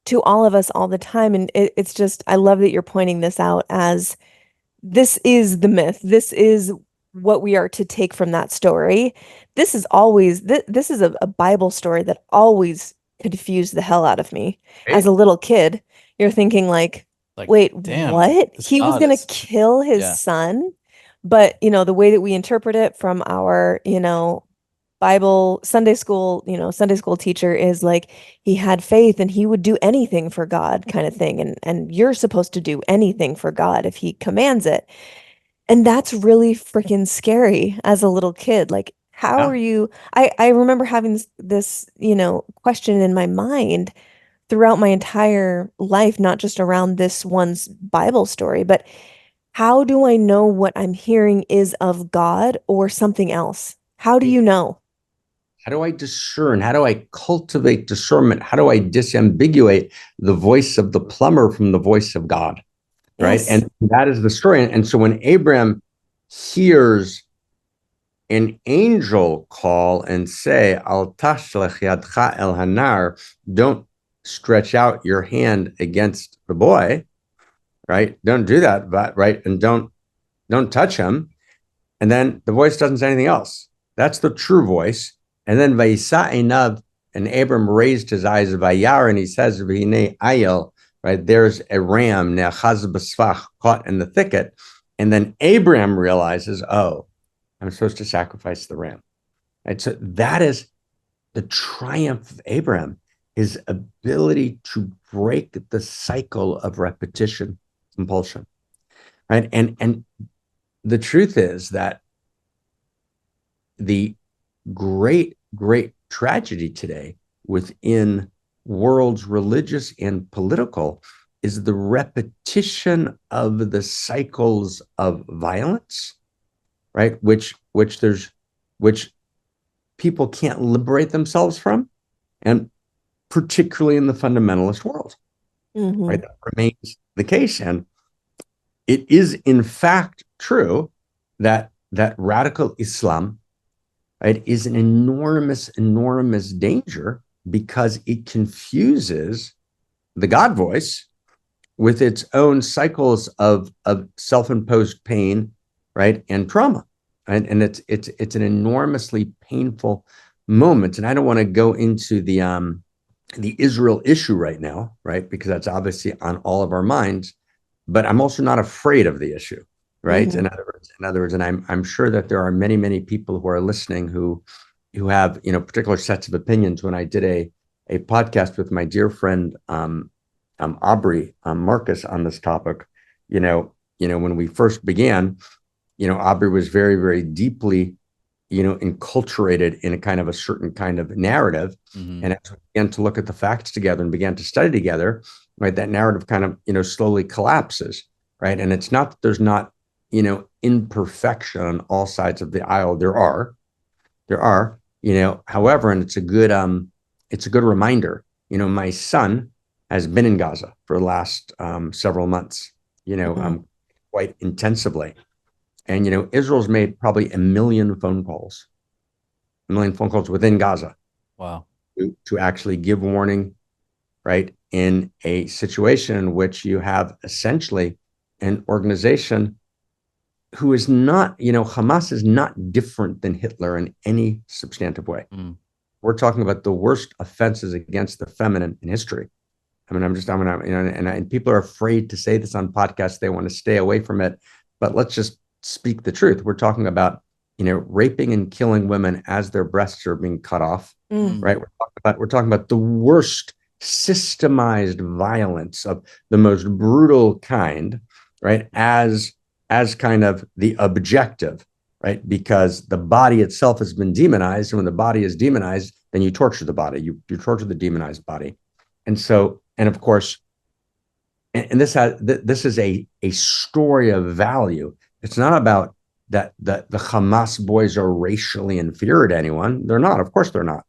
B: to all of us all the time. And it's just, I love that you're pointing this out as this is the myth. This is what we are to take from that story. This is always, this is a Bible story that always confused the hell out of me. As a little kid, you're thinking like, wait,
C: damn,
B: what?
C: this
B: He was
C: God
B: going
C: is-
B: to kill his
C: Yeah.
B: son. But, the way that we interpret it from our, Bible Sunday school teacher is like, he had faith and he would do anything for God, kind of thing. And you're supposed to do anything for God if he commands it. And that's really freaking scary as a little kid. Like, how are you? I remember having this, question in my mind throughout my entire life, not just around this one's Bible story, but how do I know what I'm hearing is of God or something else? How do you know?
A: How do I discern? How do I cultivate discernment? How do I disambiguate the voice of the plumber from the voice of God? Right.
B: Yes.
A: And that is the story. And so when Abraham hears an angel call and say, Al tashlech yadcha el hanar, don't stretch out your hand against the boy, right? Don't do that, but right, and don't touch him. And then the voice doesn't say anything else. That's the true voice. And then Vayisa Einav, and Abram raised his eyes of Vayar, and he says, V'hinei ayel, right? There's a ram, ne'achaz b'sfach, caught in the thicket. And then Abraham realizes, oh, I'm supposed to sacrifice the ram. Right? So that is the triumph of Abraham, his ability to break the cycle of repetition, compulsion. Right. And the truth is that the great tragedy today within worlds religious and political is the repetition of the cycles of violence, right? Which people can't liberate themselves from, and particularly in the fundamentalist world, right? That remains the case. And it is in fact true that radical Islam, right, is an enormous danger because it confuses the God voice with its own cycles of self-imposed pain, right, and trauma, right? And it's an enormously painful moment. And I don't want to go into the Israel issue right now, right, because that's obviously on all of our minds. But I'm also not afraid of the issue, right? In other words, and I'm sure that there are many people who are listening who have particular sets of opinions. When I did a podcast with my dear friend Aubrey Marcus on this topic, when we first began, Aubrey was very deeply enculturated in a kind of a certain kind of narrative. And as we began to look at the facts together and began to study together, right, that narrative kind of, slowly collapses, right? And it's not that there's not, imperfection on all sides of the aisle. There are, however, and it's a good reminder, my son has been in Gaza for the last several months, quite intensively. And, Israel's made probably 1 million phone calls, million phone calls within Gaza
C: Wow.
A: to actually give warning, right, in a situation in which you have essentially an organization who is not, Hamas is not different than Hitler in any substantive way.
C: Mm.
A: We're talking about the worst offenses against the feminine in history. I mean, and people are afraid to say this on podcasts. They want to stay away from it, but let's just speak the truth. We're talking about, raping and killing women as their breasts are being cut off, right? We're talking about the worst systemized violence of the most brutal kind, right? As kind of the objective, right? Because the body itself has been demonized, and when the body is demonized, then you torture the body. You torture the demonized body, and so, and of course, and this is a story of value. It's not about that the Hamas boys are racially inferior to anyone. They're not. Of course, they're not.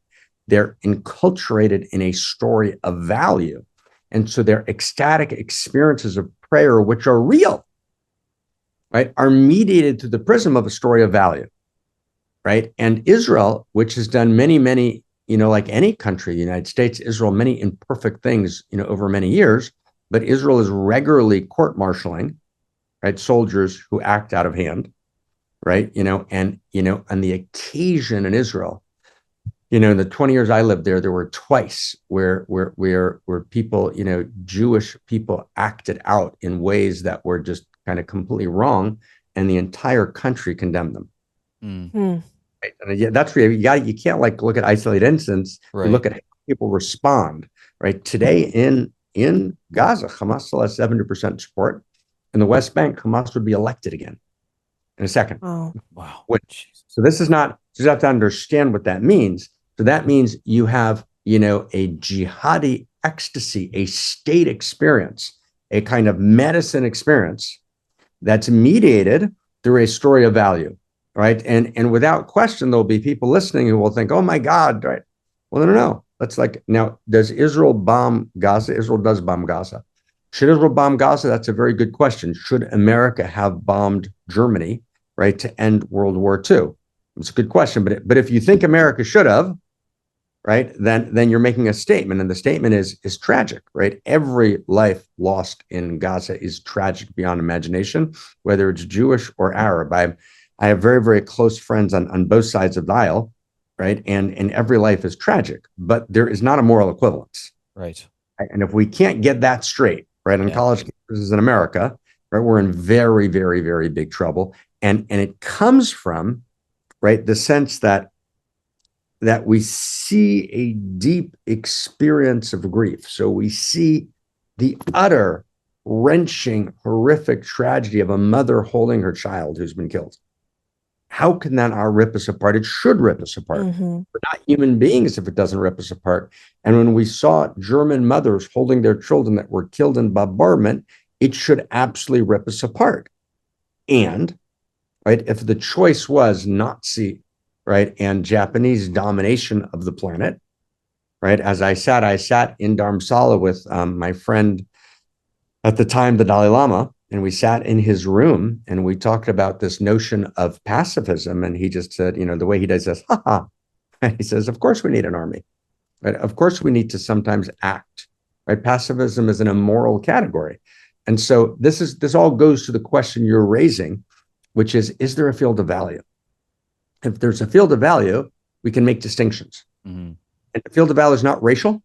A: They're enculturated in a story of value, and so their ecstatic experiences of prayer, which are real, right, are mediated through the prism of a story of value, right? And Israel, which has done many, like any country, the United States, Israel, many imperfect things, over many years, but Israel is regularly court-martialing, right, soldiers who act out of hand, right? And the occasion in Israel, in the 20 years I lived there were twice where people, Jewish people acted out in ways that were just kind of completely wrong, and the entire country condemned them. Right? And that's where you can't like look at isolated incidents.
C: Right.
A: You look at how people respond. Right today in Gaza, Hamas still has 70% support. In the West Bank, Hamas would be elected again in a second.
B: Oh,
C: wow.
A: So this is not. You have to understand what that means. So that means you have, a jihadi ecstasy, a state experience, a kind of medicine experience that's mediated through a story of value, right? And without question, there'll be people listening who will think, oh my God, right? Well, no. That's like, now, does Israel bomb Gaza? Israel does bomb Gaza. Should Israel bomb Gaza? That's a very good question. Should America have bombed Germany, right, to end World War II? It's a good question. But if you think America should have, right, then you're making a statement, and the statement is tragic, right? Every life lost in Gaza is tragic beyond imagination, whether it's Jewish or Arab. I have very, very close friends on both sides of the aisle, right? And every life is tragic, but there is not a moral equivalence.
C: Right.
A: And if we can't get that straight, right, on college campuses in America, right, we're in very, very, very big trouble. And it comes from, right, the sense that we see a deep experience of grief. So we see the utter, wrenching, horrific tragedy of a mother holding her child who's been killed. How can that not rip us apart? It should rip us apart. We're not human beings if it doesn't rip us apart. And when we saw German mothers holding their children that were killed in bombardment, it should absolutely rip us apart. And, right, if the choice was Nazi, right, and Japanese domination of the planet, right, as I sat in Dharamsala with my friend at the time, the Dalai Lama, and we sat in his room and we talked about this notion of pacifism. And he just said, the way he does this, ha. He says, of course we need an army, right? Of course we need to sometimes act, right? Pacifism is an immoral category. And so this all goes to the question you're raising, which is there a field of value? If there's a field of value, we can make distinctions. And the field of value is not racial,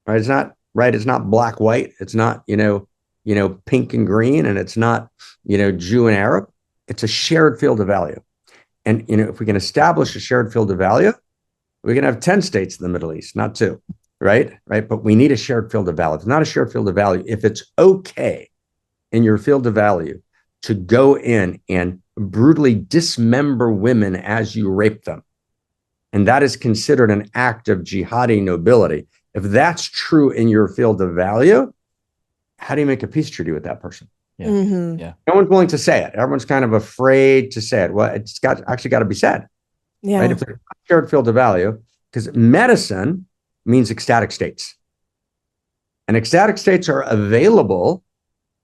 A: right? It's not, right? It's not black, white. It's not, pink and green, and it's not, Jew and Arab. It's a shared field of value. And, if we can establish a shared field of value, we can have 10 states in the Middle East, not 2, right? But we need a shared field of value. If it's not a shared field of value, if it's okay in your field of value to go in and brutally dismember women as you rape them, and that is considered an act of jihadi nobility, if that's true in your field of value, how do you make a peace treaty with that person?
C: Yeah.
A: No one's willing to say it. Everyone's kind of afraid to say it. Well, it's actually got to be said.
B: Yeah.
A: Right? If there's a shared field of value, because medicine means ecstatic states. And ecstatic states are available,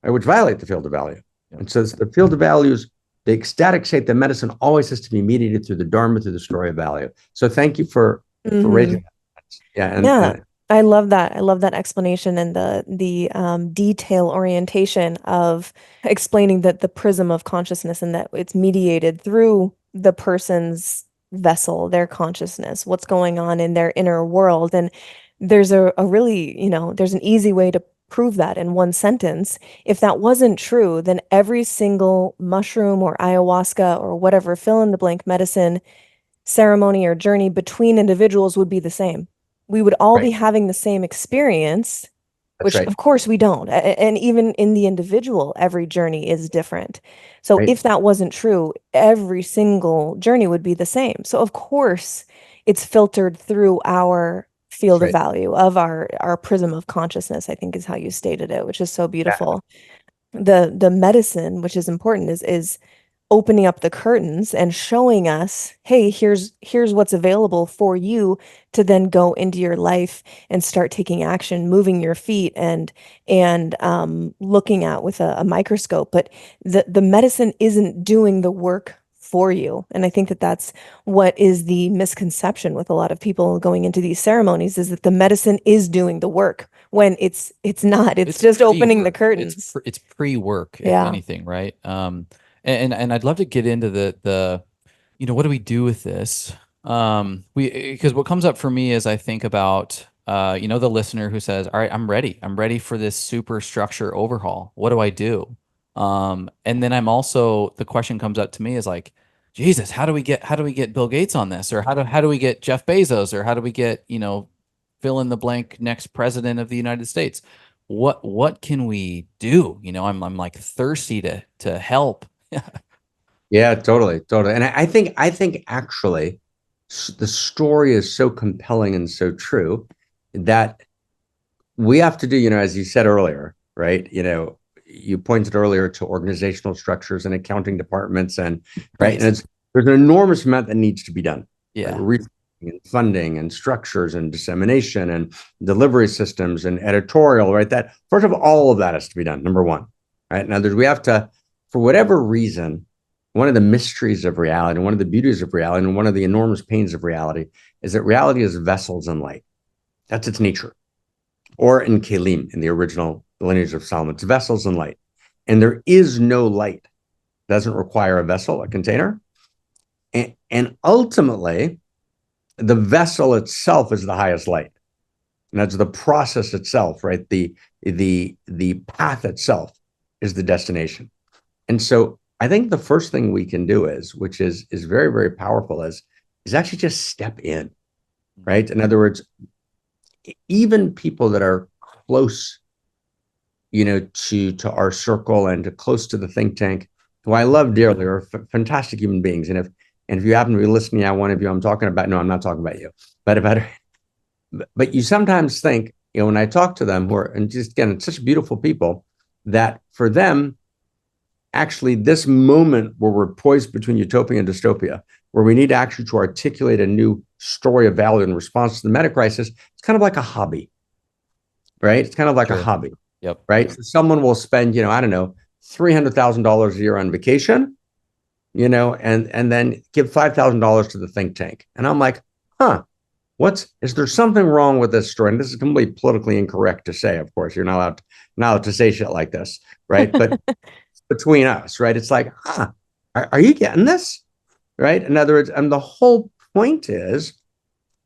A: which violate the field of value. And so the field of values the ecstatic state, the medicine always has to be mediated through the Dharma, through the story of value. So thank you for raising that. Yeah.
B: Yeah. I love that. I love that explanation and the detail orientation of explaining that the prism of consciousness and that it's mediated through the person's vessel, their consciousness, what's going on in their inner world. And there's a really, there's an easy way to prove that in one sentence. If that wasn't true, then every single mushroom or ayahuasca or whatever fill in the blank medicine ceremony or journey between individuals would be the same. We would all be having the same experience, which of course we don't. And even in the individual, every journey is different. So if that wasn't true, every single journey would be the same. So of course it's filtered through our field of value of our prism of consciousness, I think is how you stated it, which is so beautiful. The medicine, which is important, is opening up the curtains and showing us, hey, here's what's available for you to then go into your life and start taking action, moving your feet and looking at with a microscope. But the medicine isn't doing the work for you. And I think that that's what is the misconception with a lot of people going into these ceremonies, is that the medicine is doing the work when it's not. It's just opening the curtains.
C: It's pre-work, if anything, right? And I'd love to get into the what do we do with this? Because what comes up for me is I think about the listener who says, all right, I'm ready for this superstructure overhaul. What do I do? And then the question comes up to me is like, Jesus, how do we get Bill Gates on this? Or how do we get Jeff Bezos? Or how do we get, fill in the blank next president of the United States? What can we do? I'm like thirsty to help.
A: Yeah, totally. And I think actually the story is so compelling and so true that we have to do, as you said earlier, right? You pointed earlier to organizational structures and accounting departments and right. And there's an enormous amount that needs to be done.
C: Yeah.
A: Right? And funding and structures and dissemination and delivery systems and editorial, right? That first of all of that has to be done. Number one, right? Now we have to, for whatever reason, one of the mysteries of reality, and one of the beauties of reality, and one of the enormous pains of reality is that reality is vessels and light. That's its nature. Or in Kelim, in the original lineage of Solomon, it's vessels and light. And there is no light. It doesn't require a vessel, a container. And ultimately, the vessel itself is the highest light. And that's the process itself, right? The path itself is the destination. And so I think the first thing we can do which is very, very powerful, is actually just step in, right? In other words, even people that are close, to our circle and to close to the think tank, who I love dearly, are fantastic human beings. And if you happen to be listening, one of you I'm talking about, no, I'm not talking about you, but you sometimes think, when I talk to them, and just again, such beautiful people, that for them, actually, this moment where we're poised between utopia and dystopia, where we need actually to articulate a new story of value in response to the meta crisis, it's kind of like a hobby, right? It's kind of like a hobby, right? So someone will spend, I don't know, $300,000 a year on vacation, and then give $5,000 to the think tank. And I'm like, is there something wrong with this story? And this is completely politically incorrect to say, of course, you're not allowed to say shit like this, right? But between us, right? It's like, are you getting this? Right? In other words, and the whole point is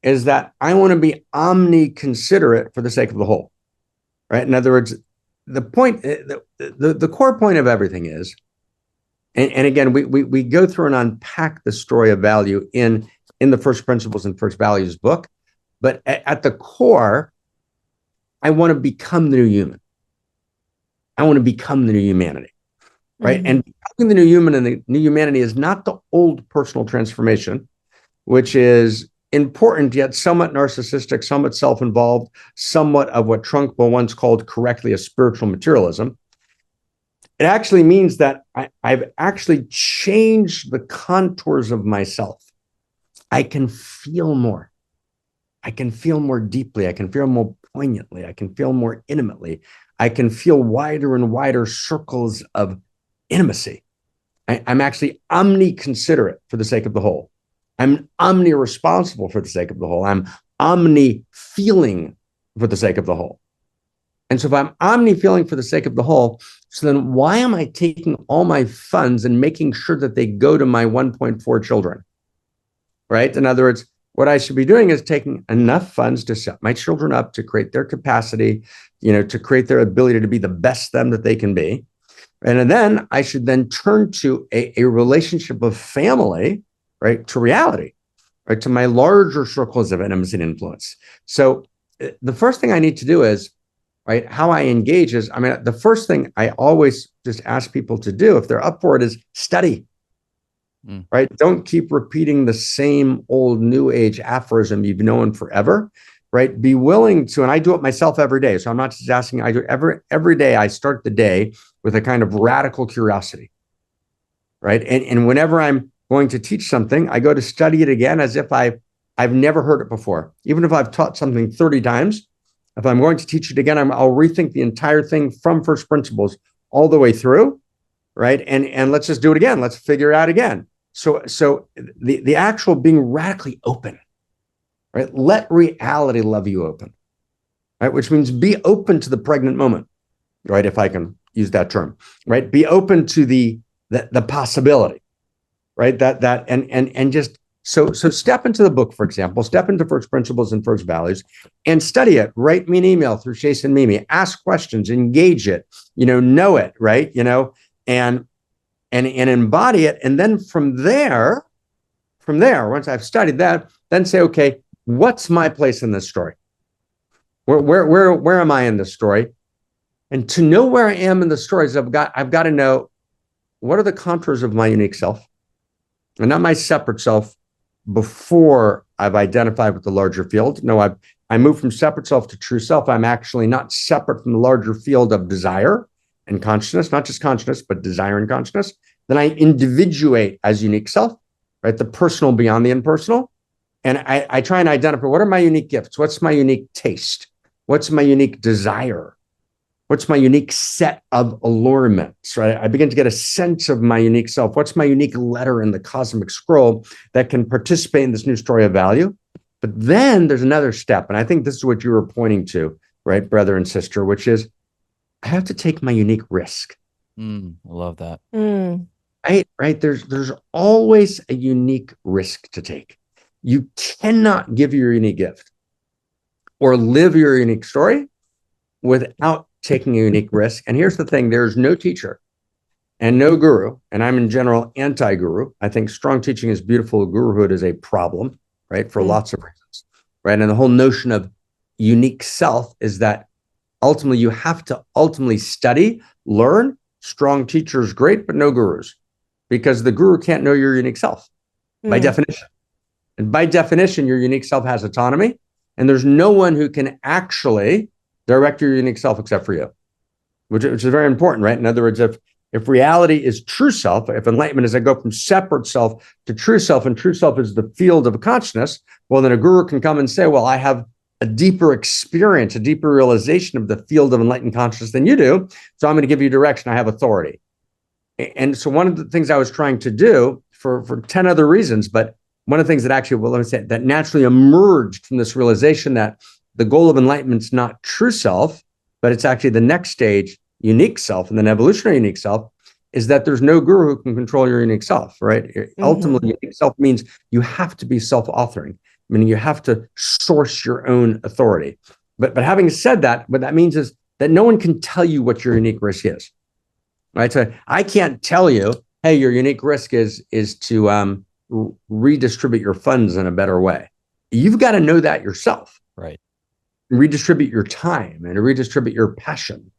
A: that I want to be omni-considerate for the sake of the whole, right? In other words, the point, the core point of everything is, and again, we go through and unpack the story of value in the First Principles and First Values book, but at the core, I want to become the new human. I want to become the new humanity. Right. Mm-hmm. And becoming the new human and the new humanity is not the old personal transformation, which is important, yet somewhat narcissistic, somewhat self-involved, somewhat of what Trungpa once called correctly a spiritual materialism. It actually means that I've actually changed the contours of myself. I can feel more. I can feel more deeply. I can feel more poignantly. I can feel more intimately. I can feel wider and wider circles of intimacy. I'm actually omni-considerate for the sake of the whole. I'm omni-responsible for the sake of the whole. I'm omni-feeling for the sake of the whole. And so if I'm omni-feeling for the sake of the whole, so then why am I taking all my funds and making sure that they go to my 1.4 children, right? In other words, what I should be doing is taking enough funds to set my children up to create their capacity, to create their ability to be the best them that they can be. And then I should then turn to a relationship of family, right, to reality, right, to my larger circles of intimacy and influence. So the first thing I need to do is, right, how I engage is, the first thing I always just ask people to do, if they're up for it, is study, right? Don't keep repeating the same old new age aphorism you've known forever, right? Be willing to, and I do it myself every day. So I'm not just asking, I do every day. I start the day with a kind of radical curiosity, right? And whenever I'm going to teach something, I go to study it again as if I've never heard it before. Even if I've taught something 30 times, if I'm going to teach it again, I'll rethink the entire thing from first principles all the way through, right? And let's just do it again. Let's figure it out again. So the actual being radically open, right? Let reality love you open, right? Which means be open to the pregnant moment, right? If I can use that term, right? Be open to the possibility, right? And just so step into the book, for example, step into first principles and first values and study it. Write me an email through Chase and Mimi, ask questions, engage it, know it, right? And embody it. And then from there, once I've studied that, then say, okay, what's my place in this story? Where am I in this story? And to know where I am in the stories, I've got to know what are the contours of my unique self, and not my separate self before I've identified with the larger field. No, I move from separate self to true self. I'm actually not separate from the larger field of desire and consciousness, not just consciousness, but desire and consciousness. Then I individuate as unique self, right? The personal beyond the impersonal. And I try and identify, what are my unique gifts? What's my unique taste? What's my unique desire? What's my unique set of allurements, right? I begin to get a sense of my unique self. What's my unique letter in the cosmic scroll that can participate in this new story of value? But then there's another step. And I think this is what you were pointing to, right, brother and sister, which is I have to take my unique risk.
C: I love that.
A: Right. There's always a unique risk to take. You cannot give your unique gift or live your unique story without taking a unique risk. And here's the thing, there's no teacher and no guru, and I'm in general anti-guru. I think strong teaching is beautiful. Guruhood is a problem, right? For lots of reasons, right? And the whole notion of unique self is that ultimately you have to study, learn. Strong teachers, great, but no gurus, because the guru can't know your unique self by definition. And by definition, your unique self has autonomy, and there's no one who can actually direct your unique self except for you, which is very important, right? In other words, if reality is true self, if enlightenment is I go from separate self to true self, and true self is the field of consciousness, well, then a guru can come and say, well, I have a deeper experience, a deeper realization of the field of enlightened consciousness than you do, so I'm going to give you direction. I have authority. And so one of the things I was trying to do for 10 other reasons, but one of the things that actually, well, let me say, that naturally emerged from this realization that the goal of enlightenment is not true self, but it's actually the next stage, unique self, and then evolutionary unique self, is that there's no guru who can control your unique self, right? Ultimately, unique self means you have to be self-authoring, meaning you have to source your own authority. But having said that, what that means is that no one can tell you what your unique risk is, right? So I can't tell you, hey, your unique risk is to redistribute your funds in a better way. You've got to know that yourself.
C: Right.
A: Redistribute your time and redistribute your passion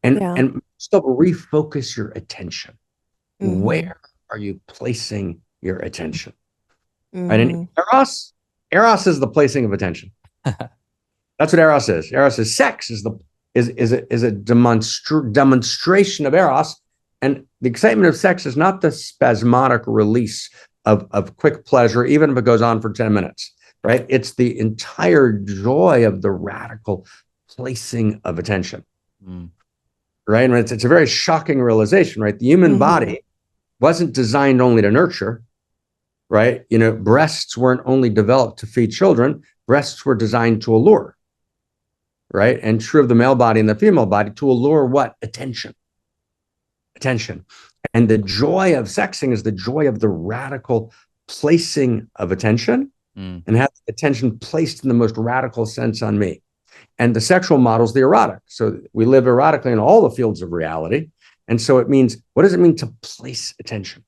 A: and still refocus your attention. Where are you placing your attention? Right? And Eros is the placing of attention. That's what Eros is. Eros is sex, is a demonstration of Eros. And the excitement of sex is not the spasmodic release of quick pleasure, even if it goes on for 10 minutes. Right? It's the entire joy of the radical placing of attention. Right? And it's a very shocking realization, right? The human body wasn't designed only to nurture, right? Breasts weren't only developed to feed children, breasts were designed to allure, right? And true of the male body and the female body, to allure what? Attention. And the joy of sexing is the joy of the radical placing of attention and have attention placed in the most radical sense on me. And the sexual model is the erotic. So we live erotically in all the fields of reality. And so it means, what does it mean to place attention?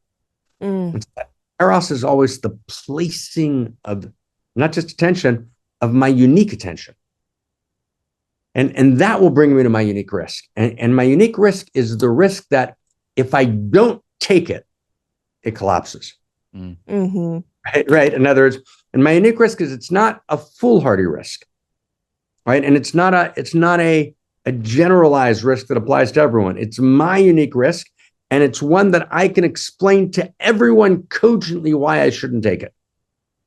A: Eros is always the placing of not just attention, of my unique attention. And that will bring me to my unique risk. And my unique risk is the risk that if I don't take it, it collapses. Right? In other words, and my unique risk is it's not a foolhardy risk, right? And it's not a generalized risk that applies to everyone. It's my unique risk, and it's one that I can explain to everyone cogently why I shouldn't take it.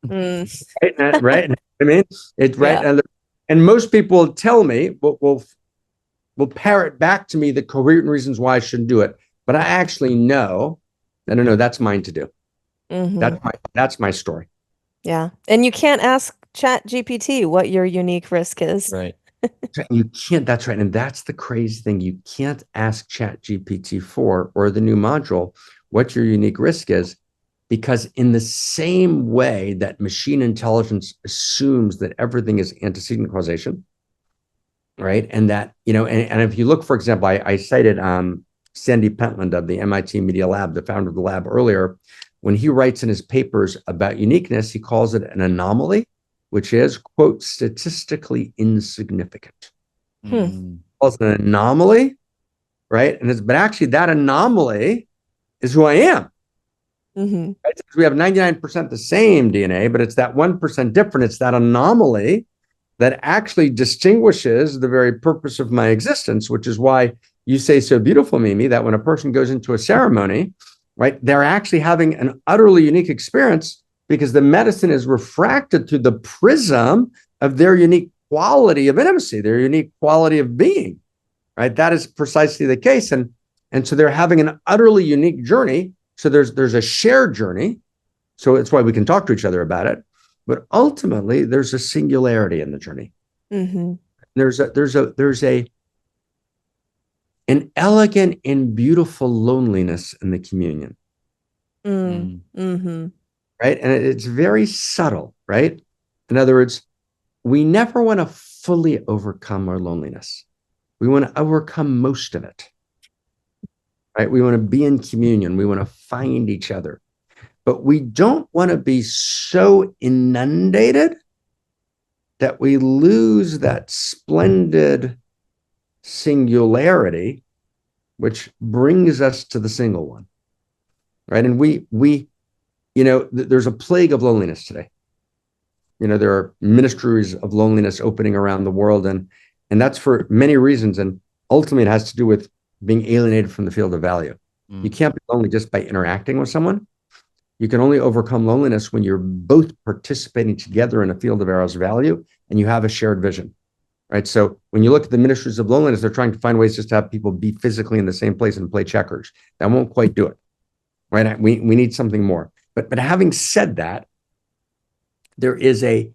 A: Right? I mean, it's right. Yeah. And most people tell me, will parrot back to me the coherent reasons why I shouldn't do it. But I actually know, no, that's mine to do. That's my story.
B: Yeah. And you can't ask ChatGPT what your unique risk is.
C: Right.
A: You can't. That's right. And that's the crazy thing. You can't ask ChatGPT-4 or the new module what your unique risk is, because in the same way that machine intelligence assumes that everything is antecedent causation, right? And that, and if you look, for example, I cited Sandy Pentland of the MIT Media Lab, the founder of the lab earlier. When he writes in his papers about uniqueness, he calls it an anomaly, which is, quote, statistically insignificant. He calls it an anomaly, right? But actually that anomaly is who I am. Right? We have 99% the same DNA, but it's that 1% different. It's that anomaly that actually distinguishes the very purpose of my existence, which is why you say so beautiful, Mimi, that when a person goes into a ceremony, right, they're actually having an utterly unique experience because the medicine is refracted through the prism of their unique quality of intimacy, their unique quality of being, right? That is precisely the case. And so they're having an utterly unique journey. So there's a shared journey. So it's why we can talk to each other about it. But ultimately, there's a singularity in the journey. There's an elegant and beautiful loneliness in the communion. Right? And it's very subtle, right? In other words, we never want to fully overcome our loneliness. We want to overcome most of it. Right? We want to be in communion. We want to find each other. But we don't want to be so inundated that we lose that splendid singularity, which brings us to the single one, right? And there's a plague of loneliness today. There are ministries of loneliness opening around the world, and that's for many reasons. And ultimately, it has to do with being alienated from the field of value. You can't be lonely just by interacting with someone. You can only overcome loneliness when you're both participating together in a field of Eros value and you have a shared vision. Right. So when you look at the ministries of loneliness, they're trying to find ways just to have people be physically in the same place and play checkers. That won't quite do it. Right. We need something more. But having said that, there is a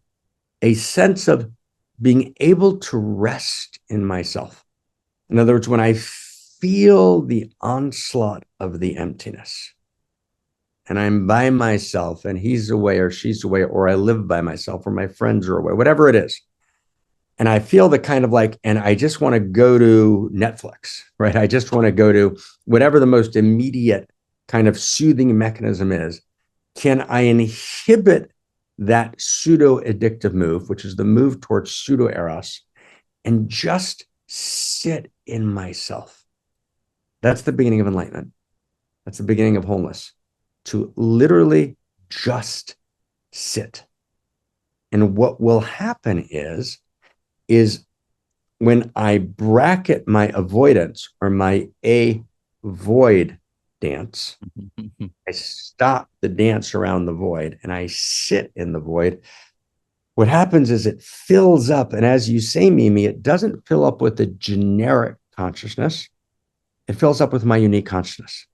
A: sense of being able to rest in myself. In other words, when I feel the onslaught of the emptiness and I'm by myself and he's away or she's away, or I live by myself or my friends are away, whatever it is. And I feel the kind of and I just want to go to Netflix, right? I just want to go to whatever the most immediate kind of soothing mechanism is. Can I inhibit that pseudo-addictive move, which is the move towards pseudo-eros, and just sit in myself? That's the beginning of enlightenment. That's the beginning of wholeness. To literally just sit. And what will happen is when I bracket my avoidance or my avoid dance, I stop the dance around the void and I sit in the void. What happens is it fills up. And as you say, Mimi, it doesn't fill up with a generic consciousness. It fills up with my unique consciousness,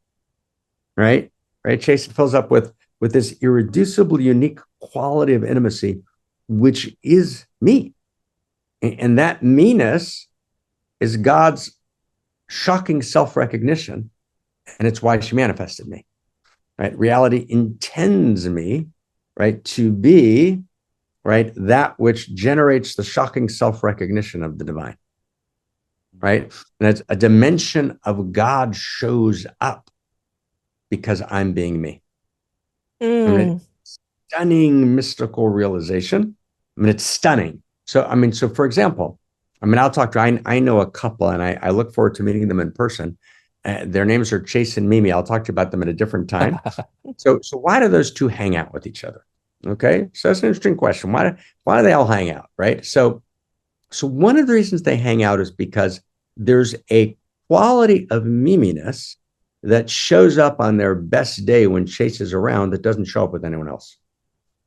A: right? right? Chase fills up with this irreducible, unique quality of intimacy, which is me. And that meanness is God's shocking self-recognition. And it's why she manifested me, right? Reality intends me, right, to be, right, that which generates the shocking self-recognition of the divine, right? And it's a dimension of God shows up because I'm being me. I mean, stunning mystical realization. I mean, it's stunning. So, I mean, so for example, I mean, I'll talk to, I know a couple and I look forward to meeting them in person. Their names are Chase and Mimi. I'll talk to you about them at a different time. So why do those two hang out with each other? Okay. So that's an interesting question. Why do they all hang out? Right. So one of the reasons they hang out is because there's a quality of miminess that shows up on their best day when Chase is around that doesn't show up with anyone else.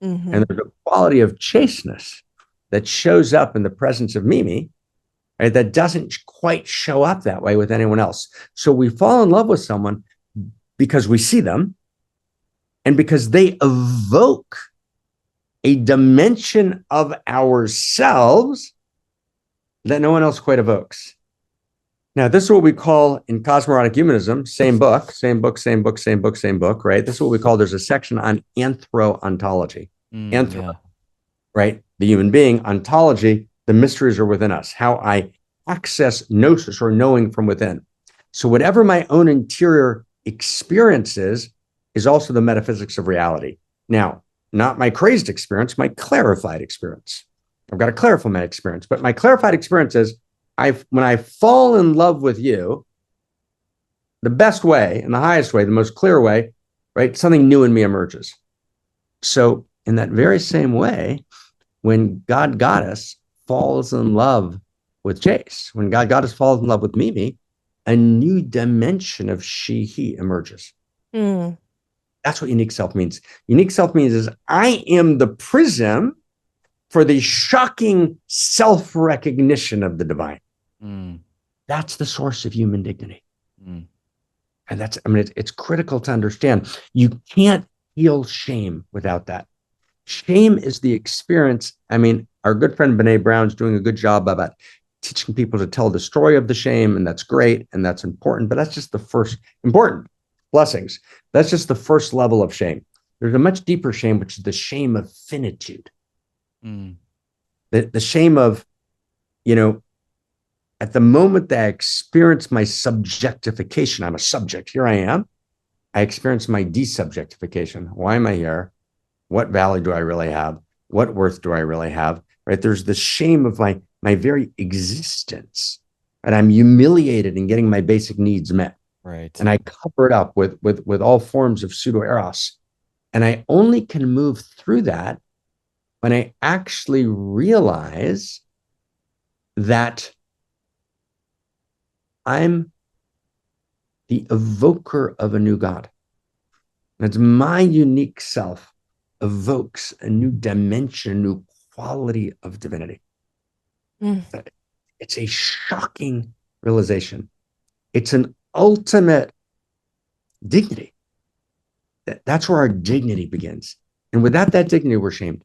B: Mm-hmm.
A: And there's a quality of chasteness that shows up in the presence of Mimi, right, that doesn't quite show up that way with anyone else. So we fall in love with someone because we see them and because they evoke a dimension of ourselves that no one else quite evokes. Now, this is what we call in CosmoErotic Humanism, same book, right? This is what we call, there's a section on anthro-ontology. Right? The human being, ontology, the mysteries are within us, how I access gnosis or knowing from within. So whatever my own interior experience is also the metaphysics of reality. Now, not my crazed experience, my clarified experience. I've got to clarify my experience, but my clarified experience is when I fall in love with you, the best way and the highest way, the most clear way, right? Something new in me emerges. So in that very same way, when God Goddess falls in love with Chase, when God Goddess falls in love with Mimi, a new dimension of she, he emerges. That's what unique self means. Unique self means is I am the prism for the shocking self-recognition of the divine. That's the source of human dignity. And that's, I mean, it's critical to understand. You can't heal shame without that. Shame is the experience. I mean, our good friend Brene Brown's doing a good job about teaching people to tell the story of the shame, and that's great, and that's important, but that's just the first important blessings. That's just the first level of shame. There's a much deeper shame, which is the shame of finitude. The shame of, at the moment that I experience my subjectification, I'm a subject, here I am, I experience my desubjectification. Why am I here? What value do I really have? What worth do I really have? Right? There's the shame of my very existence, and I'm humiliated in getting my basic needs met.
C: Right.
A: And I cover it up with all forms of pseudo-eros. And I only can move through that when I actually realize that I'm the evoker of a new God. That's my unique self evokes a new dimension, a new quality of divinity. It's a shocking realization. It's an ultimate dignity. That's where our dignity begins. And without that dignity, we're shamed.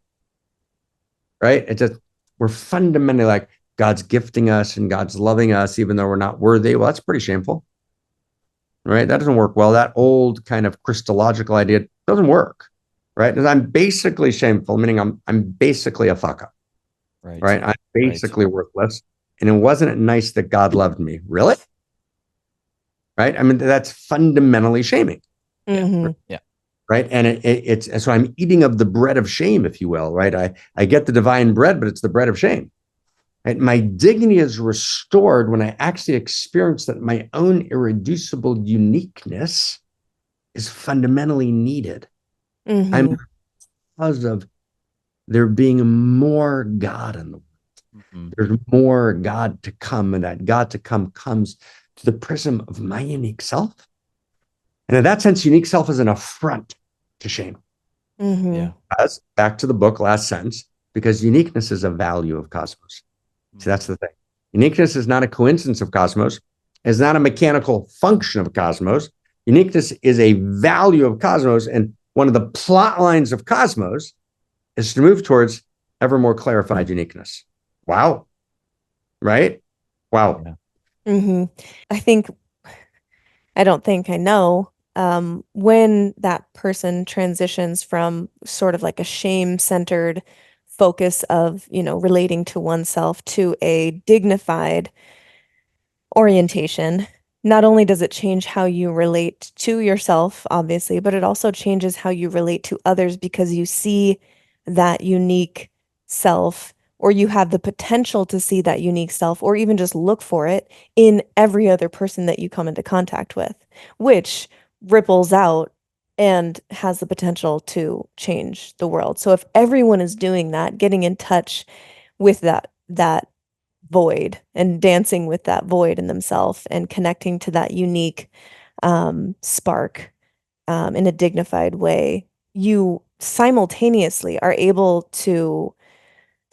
A: Right? We're fundamentally like, God's gifting us and God's loving us, even though we're not worthy. Well, that's pretty shameful. Right? That doesn't work well. That old kind of Christological idea doesn't work. Right? Because I'm basically shameful, meaning I'm basically a fuck up. Right? I'm basically worthless. And it wasn't nice that God loved me. Really? Right? I mean, that's fundamentally shaming.
C: Yeah.
A: Right? And it's so I'm eating of the bread of shame, if you will. Right? I get the divine bread, but it's the bread of shame. Right? My dignity is restored when I actually experience that my own irreducible uniqueness is fundamentally needed. I'm because of there being more God in the world. There's more God to come, and that God to come comes to the prism of my unique self. And in that sense, unique self is an affront to shame. As back to the book, last sentence, because uniqueness is a value of cosmos. So that's the thing. Uniqueness is not a coincidence of cosmos. It's not a mechanical function of cosmos. Uniqueness is a value of Cosmos, and one of the plot lines of Cosmos is to move towards ever more clarified uniqueness. Wow. Right? Wow.
C: Yeah.
B: Mm-hmm. I know when that person transitions from sort of like a shame-centered focus of, relating to oneself to a dignified orientation, not only does it change how you relate to yourself, obviously, but it also changes how you relate to others because you see that unique self, or you have the potential to see that unique self, or even just look for it in every other person that you come into contact with, which ripples out and has the potential to change the world. So if everyone is doing that, getting in touch with that void and dancing with that void in themselves and connecting to that unique spark in a dignified way, you simultaneously are able to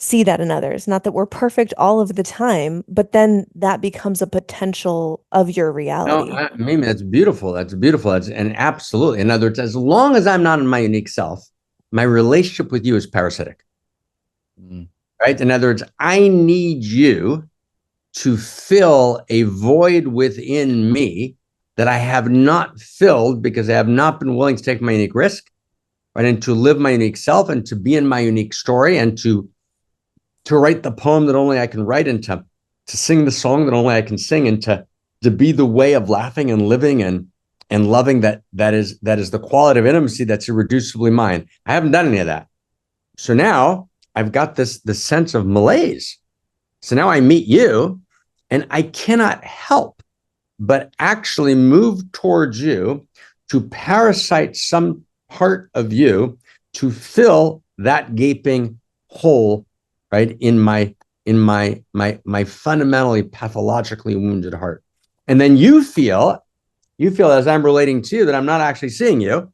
B: see that in others. Not that we're perfect all of the time, but then that becomes a potential of your reality.
A: No, Mimi, that's beautiful. That's beautiful. And absolutely. In other words, as long as I'm not in my unique self, my relationship with you is parasitic.
C: Mm.
A: Right? In other words, I need you to fill a void within me that I have not filled because I have not been willing to take my unique risk, right? And to live my unique self and to be in my unique story and to write the poem that only I can write and to sing the song that only I can sing and to be the way of laughing and living and loving that is the quality of intimacy that's irreducibly mine. I haven't done any of that. So now I've got this sense of malaise. So now I meet you and I cannot help but actually move towards you to parasite some part of you to fill that gaping hole, right, in my fundamentally pathologically wounded heart. And then you feel as I'm relating to you that I'm not actually seeing you,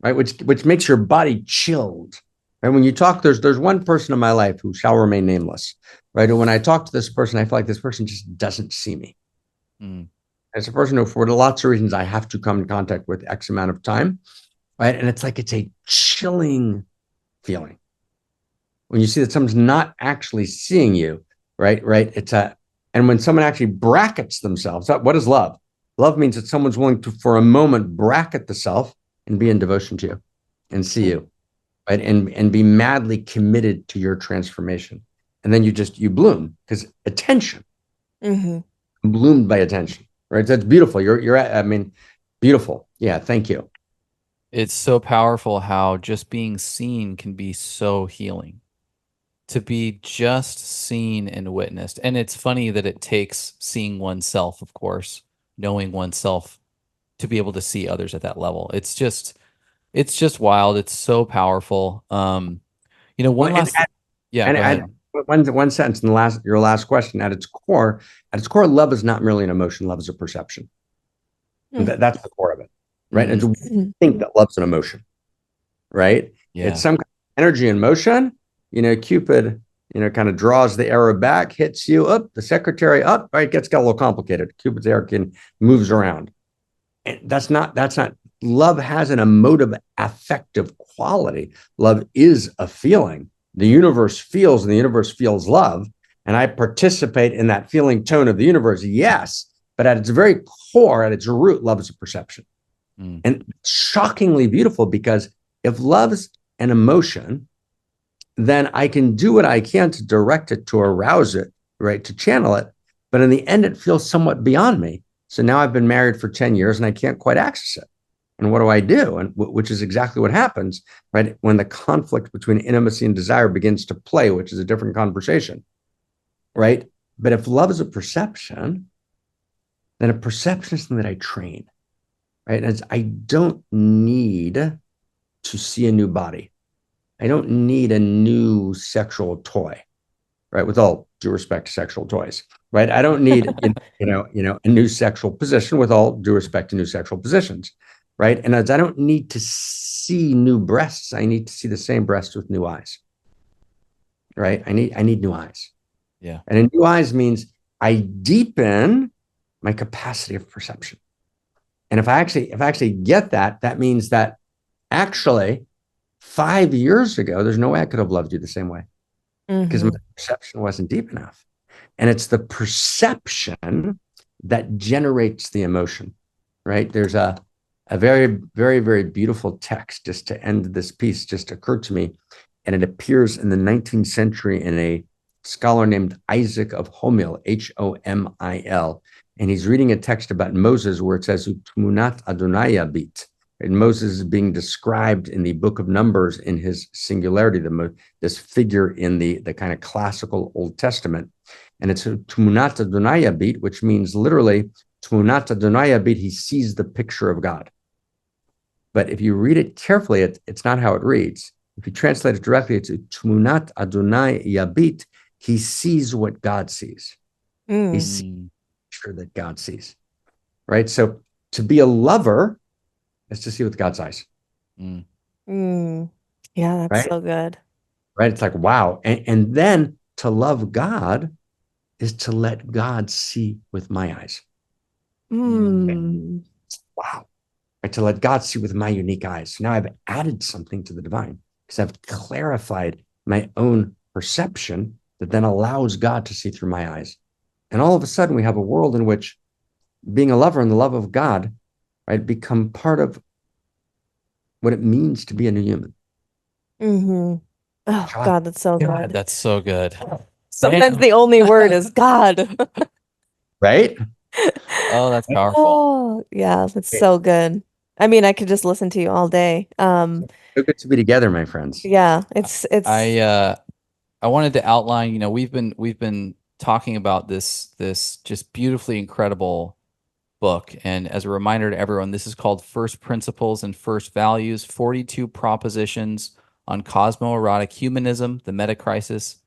A: right, which makes your body chilled. Right? When you talk, there's one person in my life who shall remain nameless, right? And when I talk to this person, I feel like this person just doesn't see me.
C: Mm.
A: As a person who, for lots of reasons, I have to come in contact with X amount of time, right? And it's like it's a chilling feeling when you see that someone's not actually seeing you, right? Right? And when someone actually brackets themselves, what is love? Love means that someone's willing to, for a moment, bracket the self and be in devotion to you and see you, right? And be madly committed to your transformation. And then you bloom because attention, bloomed by attention, right? That's beautiful. Beautiful. Yeah. Thank you.
C: It's so powerful how just being seen can be so healing. To be just seen and witnessed. And it's funny that it takes seeing oneself, of course, knowing oneself to be able to see others at that level. It's just wild. It's so powerful. One last, yeah, go ahead.
A: One sentence in your last question. At its core, love is not merely an emotion. Love is a perception. That's the core of it, right? And to think that love's an emotion, right?
C: Yeah.
A: It's some kind of energy in motion. Cupid, kind of draws the arrow back, hits you up, the secretary up, right? Got a little complicated. Cupid's arrow moves around. And that's not, love has an emotive, affective quality. Love is a feeling. The universe feels and the universe feels love. And I participate in that feeling tone of the universe. Yes. But at its very core, at its root, love is a perception. And shockingly beautiful because if love's an emotion, then I can do what I can to direct it, to arouse it, right, to channel it. But in the end, it feels somewhat beyond me. So now I've been married for 10 years and I can't quite access it. And what do I do? And which is exactly what happens, right, when the conflict between intimacy and desire begins to play, which is a different conversation, right? But if love is a perception, then a perception is something that I train, right? And I don't need to see a new body. I don't need a new sexual toy, right? With all due respect to sexual toys, right? I don't need, a new sexual position with all due respect to new sexual positions, right? And as I don't need to see new breasts, I need to see the same breasts with new eyes, right? I need new eyes.
C: Yeah.
A: And in new eyes means I deepen my capacity of perception. And if I actually get that, that means that actually 5 years ago, there's no way I could have loved you the same way because my perception wasn't deep enough. And it's the perception that generates the emotion, right? There's a very, very, very beautiful text just to end this piece just occurred to me. And it appears in the 19th century in a scholar named Isaac of Homil, Homil. And he's reading a text about Moses where it says, Utmunat Adonai bit. And Moses is being described in the book of Numbers in his singularity, this figure in the kind of classical Old Testament. And it's Tmunat Adonai bit, which means literally, Tmunat Adonai bit, he sees the picture of God. But if you read it carefully, it's not how it reads. If you translate it directly, it's Tmunat Adonai Yabit. He sees what God sees. He sees the picture that God sees, right? So to be a lover is to see with God's eyes.
B: Yeah, that's
A: right?
B: so good.
A: Right? It's like, wow. And then to love God is to let God see with my eyes. Wow. Right? To let God see with my unique eyes. So now I've added something to the divine because I've clarified my own perception that then allows God to see through my eyes. And all of a sudden we have a world in which being a lover and the love of God, right, become part of what it means to be a new human.
B: Oh God, that's so
C: God,
B: good.
C: that's so good.
B: Sometimes the only word is God.
A: Right?
C: Oh, that's powerful.
B: Oh, yeah, that's so good. I mean, I could just listen to you all day.
A: So good to be together, my friends.
B: Yeah, it's
C: I wanted to outline, you know, we've been talking about this just beautifully incredible book. And as a reminder to everyone, this is called First Principles and First Values, 42 Propositions on Cosmoerotic Humanism, the Meta Crisis,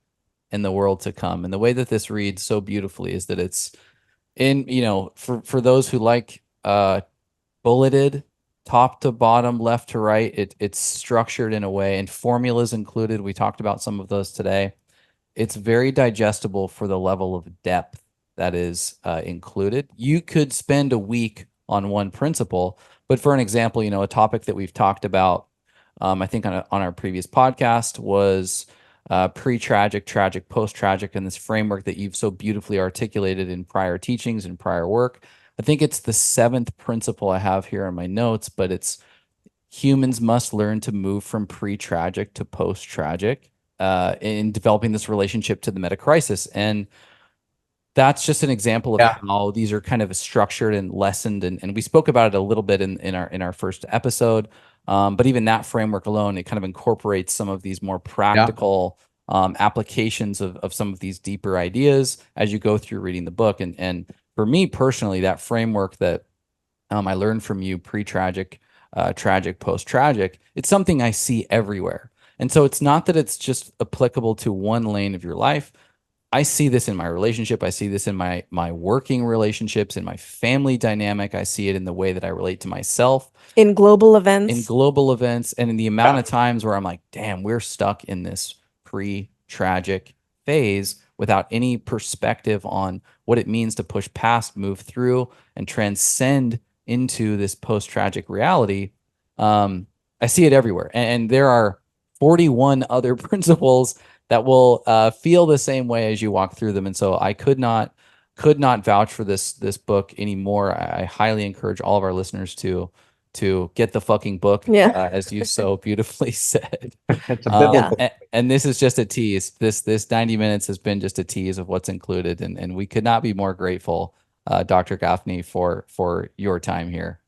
C: and the World to Come. And the way that this reads so beautifully is that it's in, you know, for those who like bulleted, top to bottom, left to right, it's structured in a way, and formulas included. We talked about some of those today. It's very digestible for the level of depth that is included. You could spend a week on one principle, but for an example, you know, a topic that we've talked about, I think on our previous podcast was pre-tragic, tragic, post-tragic, and this framework that you've so beautifully articulated in prior teachings and prior work. I think it's the 7th principle I have here in my notes, but it's humans must learn to move from pre-tragic to post-tragic in developing this relationship to the meta crisis. And that's just an example of how these are kind of structured and lessoned. And we spoke about it a little bit in our first episode. But even that framework alone, it kind of incorporates some of these more practical applications of some of these deeper ideas as you go through reading the book. And for me personally, that framework that I learned from you, pre-tragic, tragic, post-tragic, it's something I see everywhere. And so it's not that it's just applicable to one lane of your life. I see this in my relationship. I see this in my working relationships, in my family dynamic. I see it in the way that I relate to myself.
B: in global events.
C: In global events, and in the amount of times where I'm like, damn, we're stuck in this pre-tragic phase without any perspective on what it means to push past, move through, and transcend into this post-tragic reality. I see it everywhere. And there are 41 other principles that will feel the same way as you walk through them. And so I could not vouch for this book anymore. I highly encourage all of our listeners to get the fucking book, as you so beautifully said.
A: It's a biblical.
C: And this is just a tease. This 90 minutes has been just a tease of what's included, and we could not be more grateful, Dr. Gaffney, for your time here.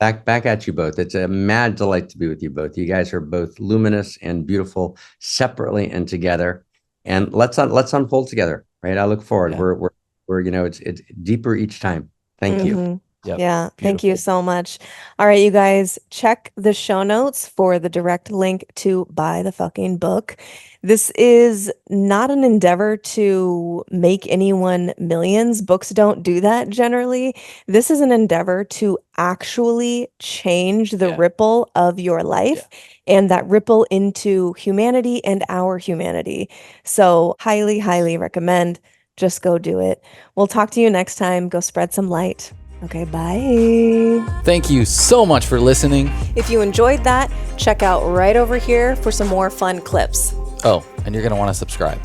A: Back at you both. It's a mad delight to be with you both. You guys are both luminous and beautiful, separately and together. And let's unfold together. Right. I look forward.
C: Yeah.
A: We're you know, it's deeper each time. Thank you.
C: Yep.
B: Yeah, thank you
C: Beautiful.
B: so much. All right, you guys, check the show notes for the direct link to buy the fucking book. This is not an endeavor to make anyone millions. Books don't do that generally. This is an endeavor to actually change the ripple of your life and that ripple into humanity and our humanity. So highly, highly recommend. Just go do it. We'll talk to you next time. Go spread some light. Okay, bye.
C: Thank you so much for listening.
B: If you enjoyed that, check out right over here for some more fun clips.
C: Oh, and you're going to want to subscribe.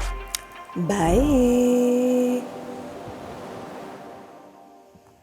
B: Bye.